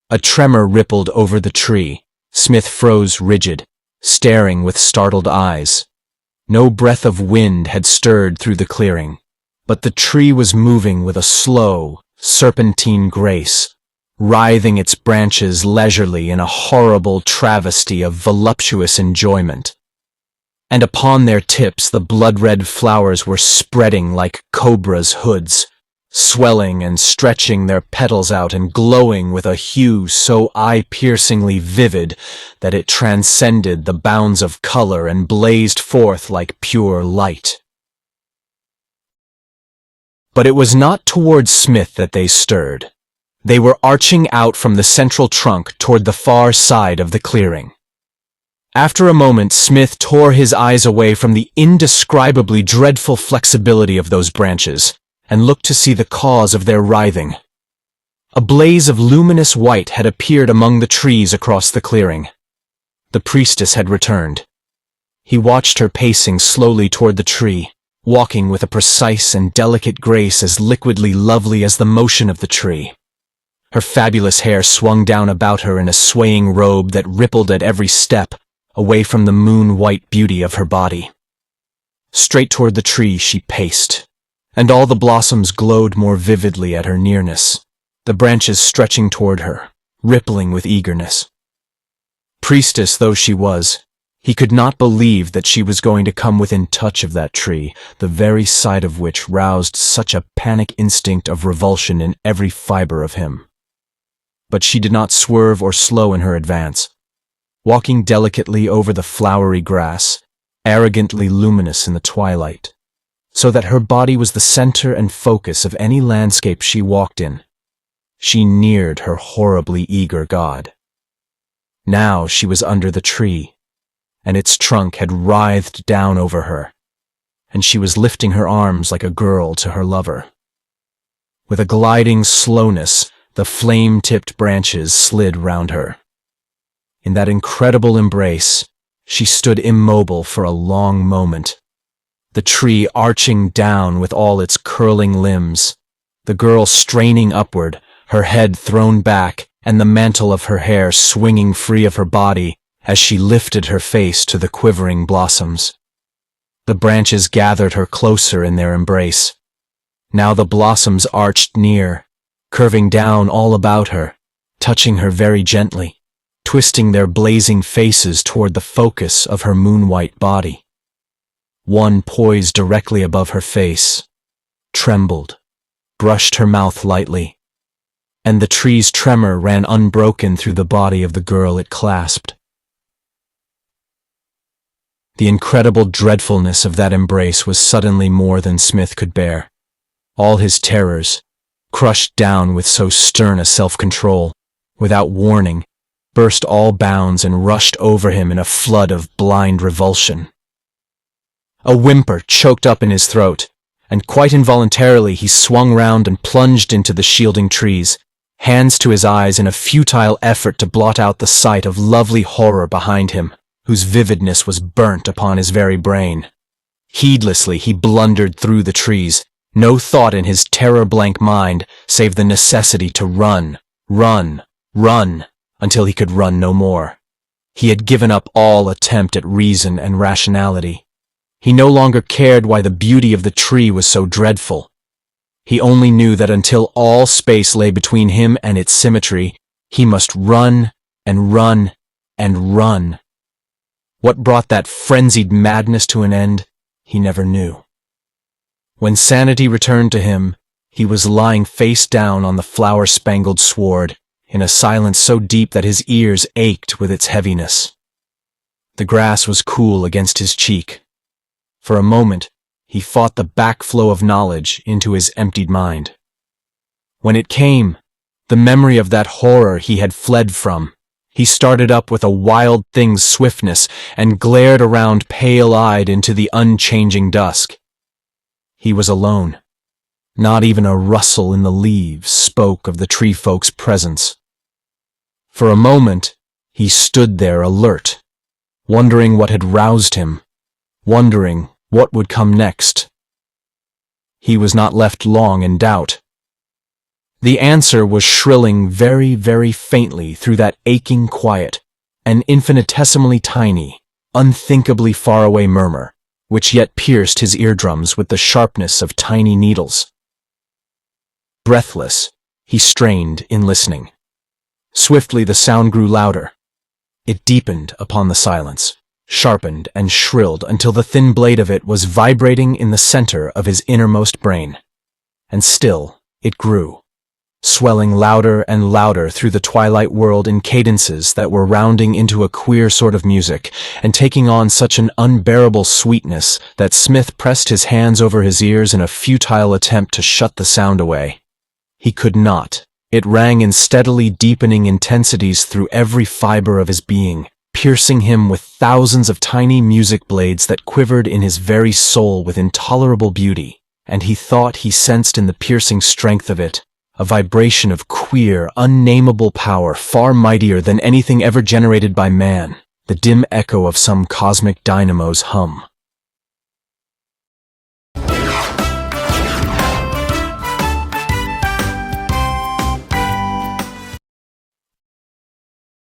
A tremor rippled over the tree. Smith froze rigid, staring with startled eyes. No breath of wind had stirred through the clearing, but the tree was moving with a slow, serpentine grace, writhing its branches leisurely in a horrible travesty of voluptuous enjoyment. And upon their tips the blood-red flowers were spreading like cobras' hoods, swelling and stretching their petals out and glowing with a hue so eye-piercingly vivid that it transcended the bounds of color and blazed forth like pure light. But it was not toward Smith that they stirred. They were arching out from the central trunk toward the far side of the clearing. After a moment, Smith tore his eyes away from the indescribably dreadful flexibility of those branches and looked to see the cause of their writhing. A blaze of luminous white had appeared among the trees across the clearing. The priestess had returned. He watched her pacing slowly toward the tree, walking with a precise and delicate grace as liquidly lovely as the motion of the tree. Her fabulous hair swung down about her in a swaying robe that rippled at every step, away from the moon-white beauty of her body. Straight toward the tree she paced, and all the blossoms glowed more vividly at her nearness, the branches stretching toward her, rippling with eagerness. Priestess though she was, he could not believe that she was going to come within touch of that tree, the very sight of which roused such a panic instinct of revulsion in every fiber of him. But she did not swerve or slow in her advance, walking delicately over the flowery grass, arrogantly luminous in the twilight, so that her body was the center and focus of any landscape she walked in. She neared her horribly eager god. Now she was under the tree, and its trunk had writhed down over her, and she was lifting her arms like a girl to her lover. With a gliding slowness, the flame-tipped branches slid round her. In that incredible embrace, she stood immobile for a long moment, the tree arching down with all its curling limbs, the girl straining upward, her head thrown back, and the mantle of her hair swinging free of her body as she lifted her face to the quivering blossoms. The branches gathered her closer in their embrace. Now the blossoms arched near, curving down all about her, touching her very gently, twisting their blazing faces toward the focus of her moon-white body. One poised directly above her face, trembled, brushed her mouth lightly, and the tree's tremor ran unbroken through the body of the girl it clasped. The incredible dreadfulness of that embrace was suddenly more than Smith could bear. All his terrors, crushed down with so stern a self-control, without warning, burst all bounds and rushed over him in a flood of blind revulsion. A whimper choked up in his throat, and quite involuntarily he swung round and plunged into the shielding trees, hands to his eyes in a futile effort to blot out the sight of lovely horror behind him, whose vividness was burnt upon his very brain. Heedlessly he blundered through the trees, no thought in his terror-blank mind save the necessity to run, until he could run no more. He had given up all attempt at reason and rationality. He no longer cared why the beauty of the tree was so dreadful. He only knew that until all space lay between him and its symmetry, he must run and run and run. What brought that frenzied madness to an end, he never knew. When sanity returned to him, he was lying face down on the flower-spangled sward, in a silence so deep that his ears ached with its heaviness. The grass was cool against his cheek. For a moment, he fought the backflow of knowledge into his emptied mind. When it came, the memory of that horror he had fled from, he started up with a wild thing's swiftness and glared around pale-eyed into the unchanging dusk. He was alone. Not even a rustle in the leaves spoke of the tree folk's presence. For a moment, he stood there alert, wondering what had roused him, wondering what would come next. He was not left long in doubt. The answer was shrilling very, very faintly through that aching quiet, an infinitesimally tiny, unthinkably faraway murmur, which yet pierced his eardrums with the sharpness of tiny needles. Breathless, he strained in listening. Swiftly the sound grew louder. It deepened upon the silence, sharpened and shrilled until the thin blade of it was vibrating in the center of his innermost brain. And still it grew, swelling louder and louder through the twilight world in cadences that were rounding into a queer sort of music, and taking on such an unbearable sweetness that Smith pressed his hands over his ears in a futile attempt to shut the sound away. He could not. It rang in steadily deepening intensities through every fiber of his being, piercing him with thousands of tiny music blades that quivered in his very soul with intolerable beauty, and he thought he sensed in the piercing strength of it a vibration of queer, unnameable power far mightier than anything ever generated by man, the dim echo of some cosmic dynamo's hum.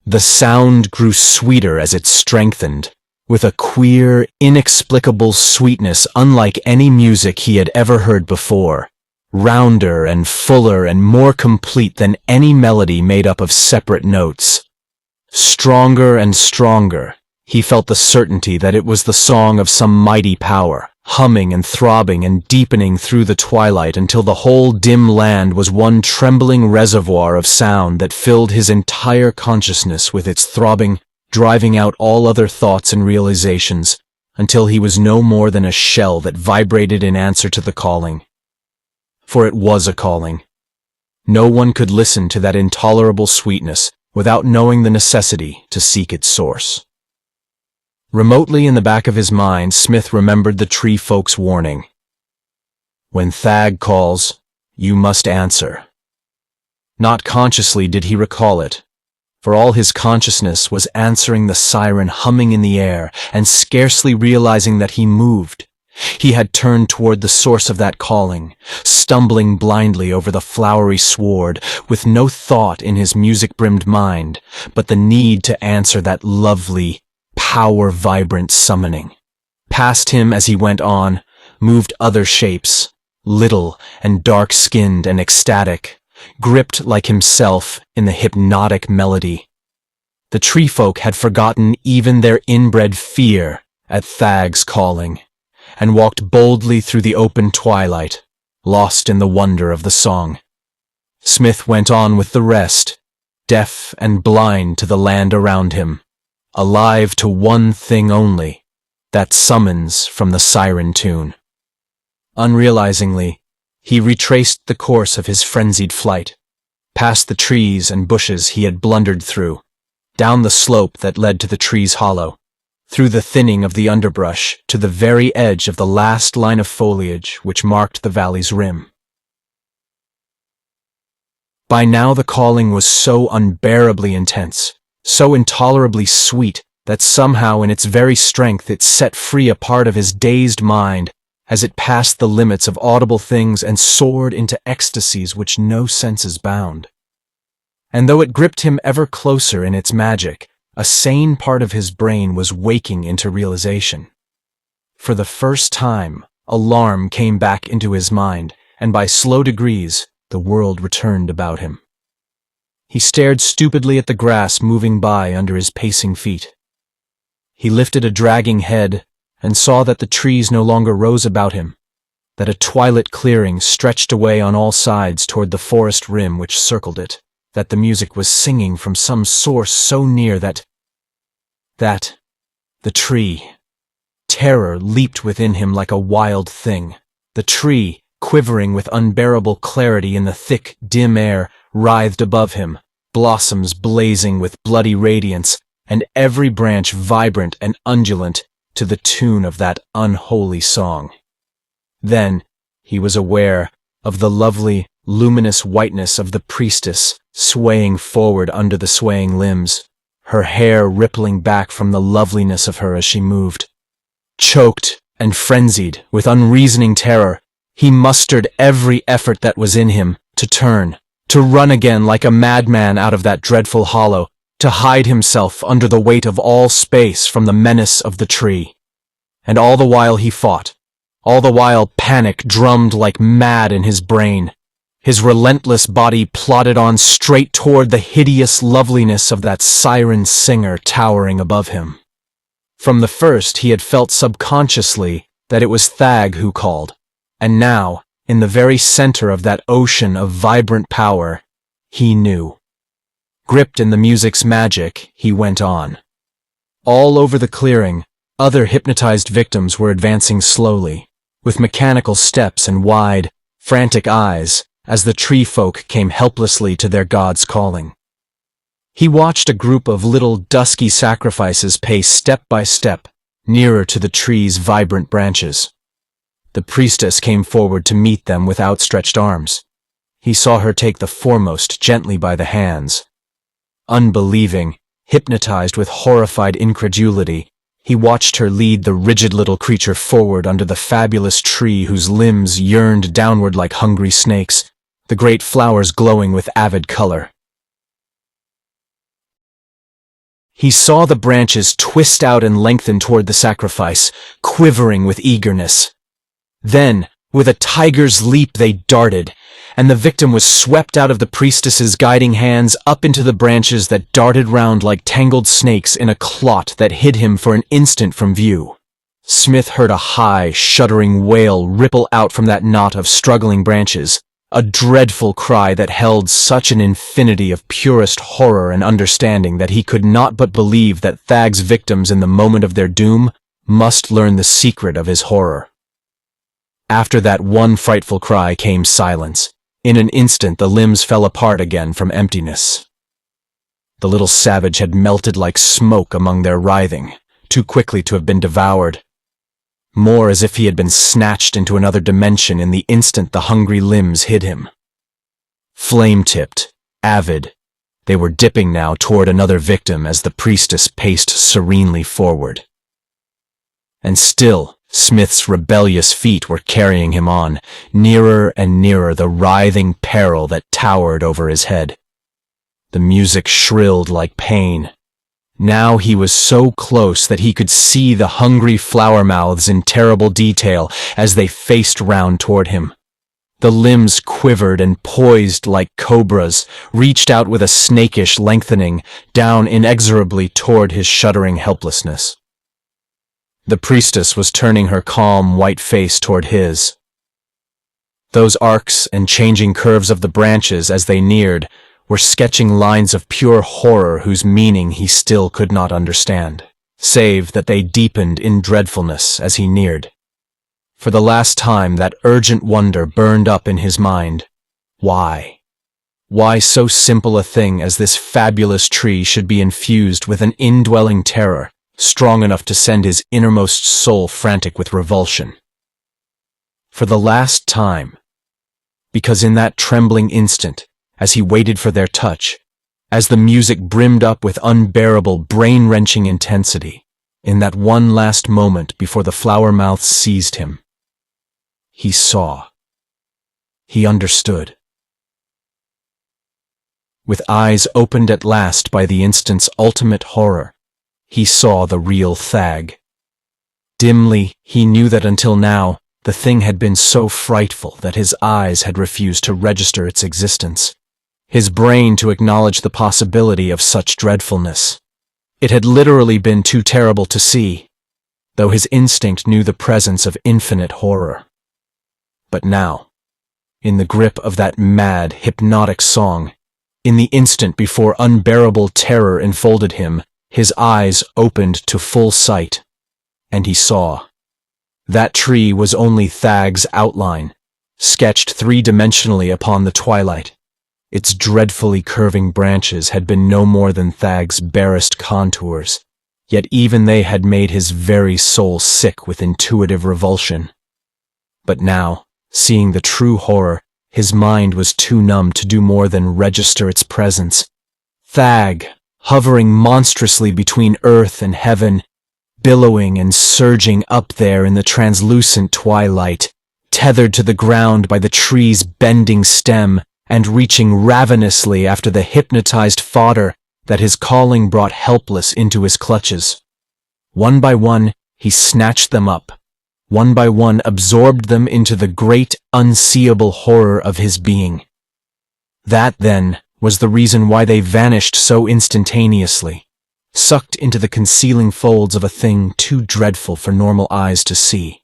The sound grew sweeter as it strengthened, with a queer, inexplicable sweetness unlike any music he had ever heard before, rounder and fuller and more complete than any melody made up of separate notes. Stronger and stronger, he felt the certainty that it was the song of some mighty power, humming and throbbing and deepening through the twilight until the whole dim land was one trembling reservoir of sound that filled his entire consciousness with its throbbing, driving out all other thoughts and realizations, until he was no more than a shell that vibrated in answer to the calling. For it was a calling. No one could listen to that intolerable sweetness without knowing the necessity to seek its source. Remotely in the back of his mind, Smith remembered the tree folk's warning. When Thag calls, you must answer. Not consciously did he recall it, for all his consciousness was answering the siren humming in the air and scarcely realizing that he moved. He had turned toward the source of that calling, stumbling blindly over the flowery sward, with no thought in his music-brimmed mind, but the need to answer that lovely, power-vibrant summoning. Past him as he went on, moved other shapes, little and dark-skinned and ecstatic, gripped like himself in the hypnotic melody. The tree folk had forgotten even their inbred fear at Thag's calling, and walked boldly through the open twilight, lost in the wonder of the song. Smith went on with the rest, deaf and blind to the land around him, alive to one thing only, that summons from the siren tune. Unrealizingly, he retraced the course of his frenzied flight, past the trees and bushes he had blundered through, down the slope that led to the tree's hollow, through the thinning of the underbrush to the very edge of the last line of foliage which marked the valley's rim. By now the calling was so unbearably intense, so intolerably sweet, that somehow in its very strength it set free a part of his dazed mind as it passed the limits of audible things and soared into ecstasies which no senses bound. And though it gripped him ever closer in its magic, a sane part of his brain was waking into realization. For the first time, alarm came back into his mind, and by slow degrees, the world returned about him. He stared stupidly at the grass moving by under his pacing feet. He lifted a dragging head and saw that the trees no longer rose about him, that a twilit clearing stretched away on all sides toward the forest rim which circled it, that the music was singing from some source so near that the tree. Terror leaped within him like a wild thing. The tree, quivering with unbearable clarity in the thick, dim air, writhed above him, blossoms blazing with bloody radiance, and every branch vibrant and undulant to the tune of that unholy song. Then he was aware of the lovely, luminous whiteness of the priestess swaying forward under the swaying limbs, her hair rippling back from the loveliness of her as she moved. Choked and frenzied with unreasoning terror, he mustered every effort that was in him to turn, to run again like a madman out of that dreadful hollow, to hide himself under the weight of all space from the menace of the tree. And all the while he fought, all the while panic drummed like mad in his brain. His relentless body plodded on straight toward the hideous loveliness of that siren singer towering above him. From the first he had felt subconsciously that it was Thag who called, and now, in the very center of that ocean of vibrant power, he knew. Gripped in the music's magic, he went on. All over the clearing, other hypnotized victims were advancing slowly, with mechanical steps and wide, frantic eyes, as the tree folk came helplessly to their god's calling. He watched a group of little dusky sacrifices pace step by step, nearer to the tree's vibrant branches. The priestess came forward to meet them with outstretched arms. He saw her take the foremost gently by the hands. Unbelieving, hypnotized with horrified incredulity, he watched her lead the rigid little creature forward under the fabulous tree whose limbs yearned downward like hungry snakes, the great flowers glowing with avid color. He saw the branches twist out and lengthen toward the sacrifice, quivering with eagerness. Then, with a tiger's leap, they darted, and the victim was swept out of the priestess's guiding hands up into the branches that darted round like tangled snakes in a clot that hid him for an instant from view. Smith heard a high, shuddering wail ripple out from that knot of struggling branches, a dreadful cry that held such an infinity of purest horror and understanding that he could not but believe that Thag's victims in the moment of their doom must learn the secret of his horror. After that one frightful cry came silence. In an instant the limbs fell apart again from emptiness. The little savage had melted like smoke among their writhing, too quickly to have been devoured. More as if he had been snatched into another dimension in the instant the hungry limbs hid him. Flame-tipped, avid, they were dipping now toward another victim as the priestess paced serenely forward. And still, Smith's rebellious feet were carrying him on, nearer and nearer the writhing peril that towered over his head. The music shrilled like pain. Now he was so close that he could see the hungry flower mouths in terrible detail as they faced round toward him. The limbs quivered and poised like cobras, reached out with a snakish lengthening, down inexorably toward his shuddering helplessness. The priestess was turning her calm white face toward his. Those arcs and changing curves of the branches as they neared were sketching lines of pure horror whose meaning he still could not understand, save that they deepened in dreadfulness as he neared. For the last time that urgent wonder burned up in his mind. Why? Why so simple a thing as this fabulous tree should be infused with an indwelling terror, strong enough to send his innermost soul frantic with revulsion? For the last time, because in that trembling instant, as he waited for their touch, as the music brimmed up with unbearable, brain-wrenching intensity, in that one last moment before the flower mouths seized him, he saw. He understood. With eyes opened at last by the instant's ultimate horror, he saw the real Thag. Dimly, he knew that until now, the thing had been so frightful that his eyes had refused to register its existence, his brain to acknowledge the possibility of such dreadfulness. It had literally been too terrible to see, though his instinct knew the presence of infinite horror. But now, in the grip of that mad, hypnotic song, in the instant before unbearable terror enfolded him, his eyes opened to full sight, and he saw. That tree was only Thag's outline, sketched three-dimensionally upon the twilight. Its dreadfully curving branches had been no more than Thag's barest contours, yet even they had made his very soul sick with intuitive revulsion. But now, seeing the true horror, his mind was too numb to do more than register its presence. Thag, hovering monstrously between earth and heaven, billowing and surging up there in the translucent twilight, tethered to the ground by the tree's bending stem, and reaching ravenously after the hypnotized fodder that his calling brought helpless into his clutches. One by one, he snatched them up. One by one absorbed them into the great, unseeable horror of his being. That, then, was the reason why they vanished so instantaneously, sucked into the concealing folds of a thing too dreadful for normal eyes to see.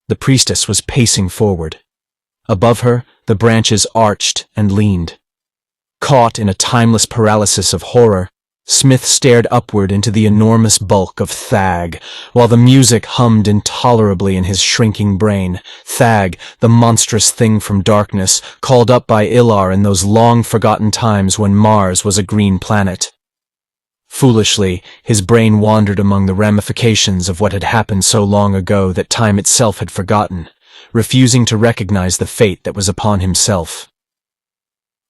The priestess was pacing forward. Above her, the branches arched and leaned. Caught in a timeless paralysis of horror, Smith stared upward into the enormous bulk of Thag, while the music hummed intolerably in his shrinking brain. Thag, the monstrous thing from darkness, called up by Ilar in those long-forgotten times when Mars was a green planet. Foolishly, his brain wandered among the ramifications of what had happened so long ago that time itself had forgotten, refusing to recognize the fate that was upon himself.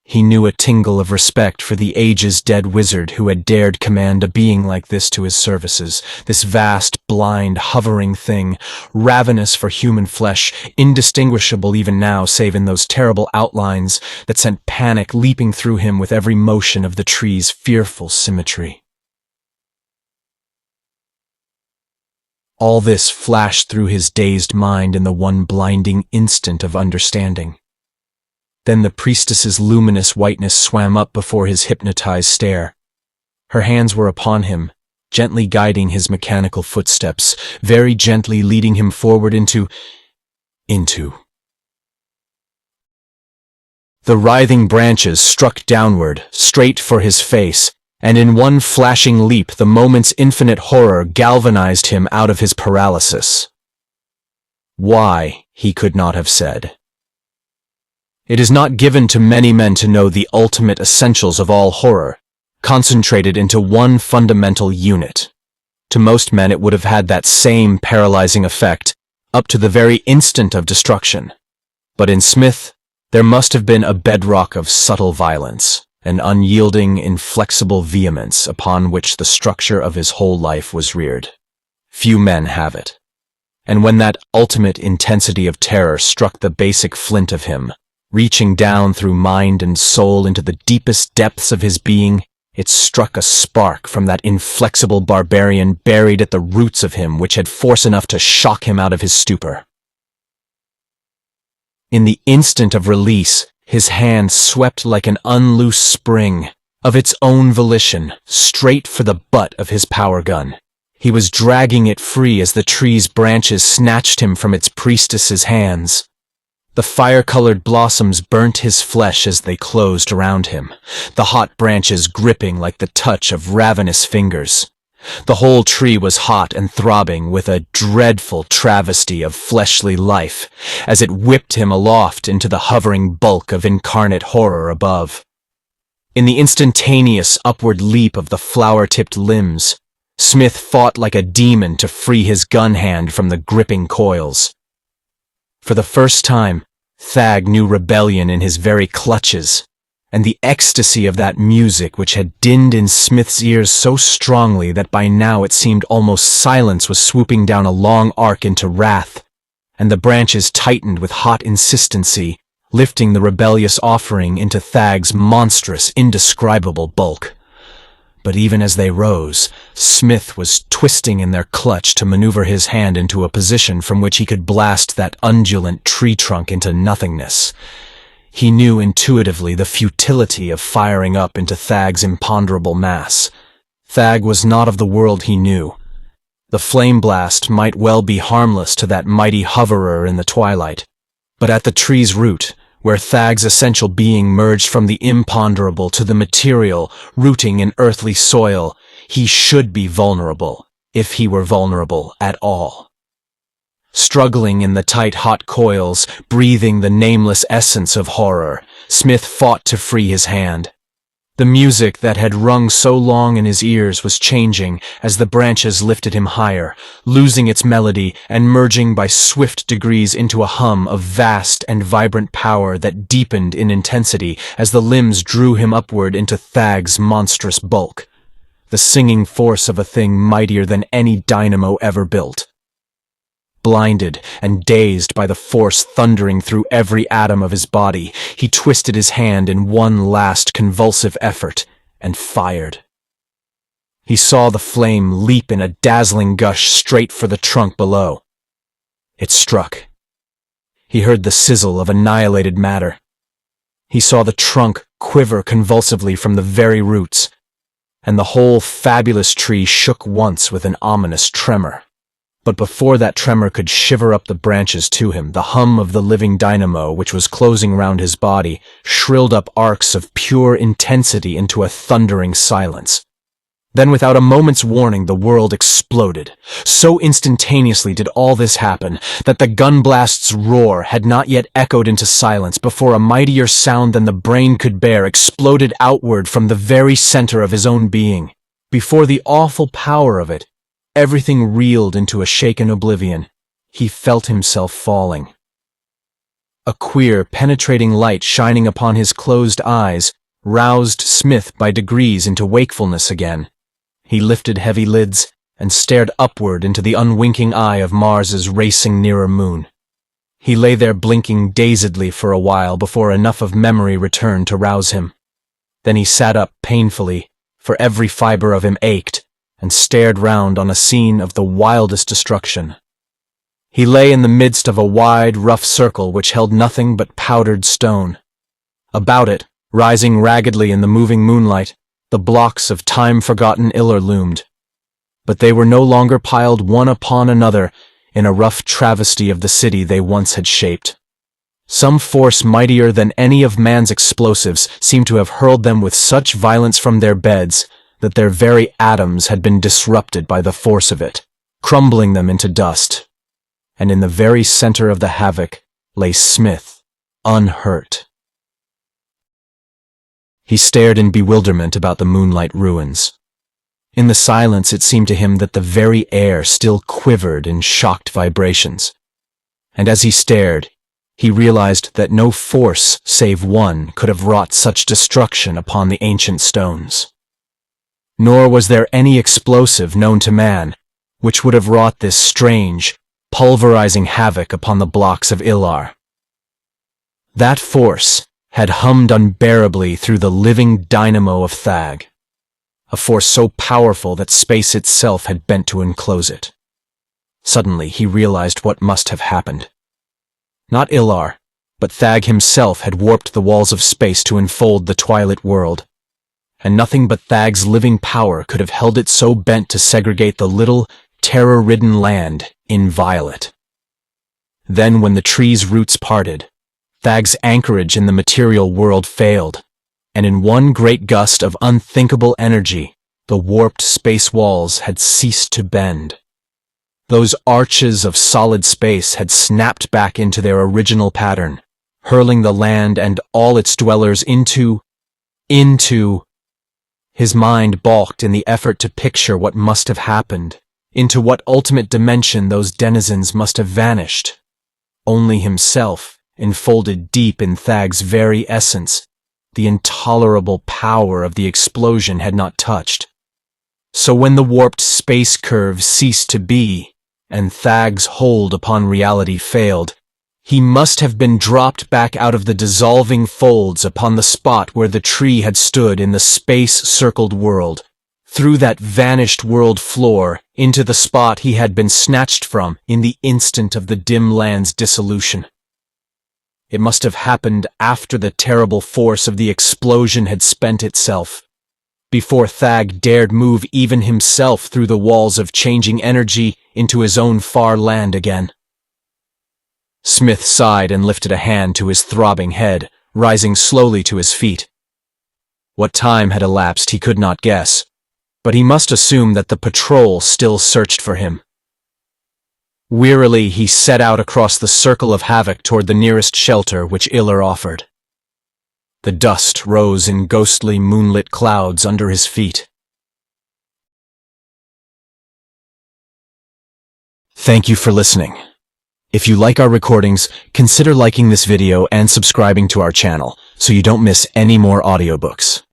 He knew a tingle of respect for the ages-dead wizard who had dared command a being like this to his services, this vast, blind, hovering thing, ravenous for human flesh, indistinguishable even now save in those terrible outlines that sent panic leaping through him with every motion of the tree's fearful symmetry. All this flashed through his dazed mind in the one blinding instant of understanding. Then the priestess's luminous whiteness swam up before his hypnotized stare. Her hands were upon him, gently guiding his mechanical footsteps, very gently leading him forward into. The writhing branches struck downward, straight for his face, and in one flashing leap the moment's infinite horror galvanized him out of his paralysis. Why, he could not have said. It is not given to many men to know the ultimate essentials of all horror, concentrated into one fundamental unit. To most men it would have had that same paralyzing effect, up to the very instant of destruction. But in Smith, there must have been a bedrock of subtle violence, an unyielding, inflexible vehemence upon which the structure of his whole life was reared. Few men have it. And when that ultimate intensity of terror struck the basic flint of him, reaching down through mind and soul into the deepest depths of his being, it struck a spark from that inflexible barbarian buried at the roots of him which had force enough to shock him out of his stupor. In the instant of release, his hand swept like an unloosed spring, of its own volition, straight for the butt of his power gun. He was dragging it free as the tree's branches snatched him from its priestess's hands. The fire-colored blossoms burnt his flesh as they closed around him, the hot branches gripping like the touch of ravenous fingers. The whole tree was hot and throbbing with a dreadful travesty of fleshly life, as it whipped him aloft into the hovering bulk of incarnate horror above. In the instantaneous upward leap of the flower-tipped limbs, Smith fought like a demon to free his gun hand from the gripping coils. For the first time, Thag knew rebellion in his very clutches, and the ecstasy of that music which had dinned in Smith's ears so strongly that by now it seemed almost silence was swooping down a long arc into wrath, and the branches tightened with hot insistency, lifting the rebellious offering into Thag's monstrous, indescribable bulk. But even as they rose, Smith was twisting in their clutch to maneuver his hand into a position from which he could blast that undulant tree trunk into nothingness. He knew intuitively the futility of firing up into Thag's imponderable mass. Thag was not of the world he knew. The flame blast might well be harmless to that mighty hoverer in the twilight, but at the tree's root, where Thag's essential being merged from the imponderable to the material, rooting in earthly soil, he should be vulnerable, if he were vulnerable at all. Struggling in the tight hot coils, breathing the nameless essence of horror, Smith fought to free his hand. The music that had rung so long in his ears was changing as the branches lifted him higher, losing its melody and merging by swift degrees into a hum of vast and vibrant power that deepened in intensity as the limbs drew him upward into Thag's monstrous bulk, the singing force of a thing mightier than any dynamo ever built. Blinded and dazed by the force thundering through every atom of his body, he twisted his hand in one last convulsive effort and fired. He saw the flame leap in a dazzling gush straight for the trunk below. It struck. He heard the sizzle of annihilated matter. He saw the trunk quiver convulsively from the very roots, and the whole fabulous tree shook once with an ominous tremor. But before that tremor could shiver up the branches to him, the hum of the living dynamo which was closing round his body shrilled up arcs of pure intensity into a thundering silence. Then without a moment's warning the world exploded. So instantaneously did all this happen that the gun blast's roar had not yet echoed into silence before a mightier sound than the brain could bear exploded outward from the very center of his own being. Before the awful power of it, everything reeled into a shaken oblivion. He felt himself falling. A queer, penetrating light shining upon his closed eyes roused Smith by degrees into wakefulness again. He lifted heavy lids and stared upward into the unwinking eye of Mars's racing nearer moon. He lay there blinking dazedly for a while before enough of memory returned to rouse him. Then he sat up painfully, for every fiber of him ached, and stared round on a scene of the wildest destruction. He lay in the midst of a wide, rough circle which held nothing but powdered stone. About it, rising raggedly in the moving moonlight, the blocks of time-forgotten Illar loomed. But they were no longer piled one upon another in a rough travesty of the city they once had shaped. Some force mightier than any of man's explosives seemed to have hurled them with such violence from their beds that their very atoms had been disrupted by the force of it, crumbling them into dust. And in the very center of the havoc lay Smith, unhurt. He stared in bewilderment about the moonlight ruins. In the silence it seemed to him that the very air still quivered in shocked vibrations. And as he stared, he realized that no force save one could have wrought such destruction upon the ancient stones. Nor was there any explosive known to man which would have wrought this strange, pulverizing havoc upon the blocks of Illar. That force had hummed unbearably through the living dynamo of Thag, a force so powerful that space itself had bent to enclose it. Suddenly he realized what must have happened. Not Illar, but Thag himself had warped the walls of space to enfold the twilit world, and nothing but Thag's living power could have held it so bent to segregate the little, terror-ridden land inviolate. Then when the tree's roots parted, Thag's anchorage in the material world failed, and in one great gust of unthinkable energy, the warped space walls had ceased to bend. Those arches of solid space had snapped back into their original pattern, hurling the land and all its dwellers into... His mind balked in the effort to picture what must have happened, into what ultimate dimension those denizens must have vanished. Only himself, enfolded deep in Thag's very essence, the intolerable power of the explosion had not touched. So when the warped space curve ceased to be, and Thag's hold upon reality failed, he must have been dropped back out of the dissolving folds upon the spot where the tree had stood in the space-circled world, through that vanished world floor into the spot he had been snatched from in the instant of the dim land's dissolution. It must have happened after the terrible force of the explosion had spent itself, before Thag dared move even himself through the walls of changing energy into his own far land again. Smith sighed and lifted a hand to his throbbing head, rising slowly to his feet. What time had elapsed he could not guess, but he must assume that the patrol still searched for him. Wearily he set out across the circle of havoc toward the nearest shelter which Illar offered. The dust rose in ghostly moonlit clouds under his feet. Thank you for listening. If you like our recordings, consider liking this video and subscribing to our channel so you don't miss any more audiobooks.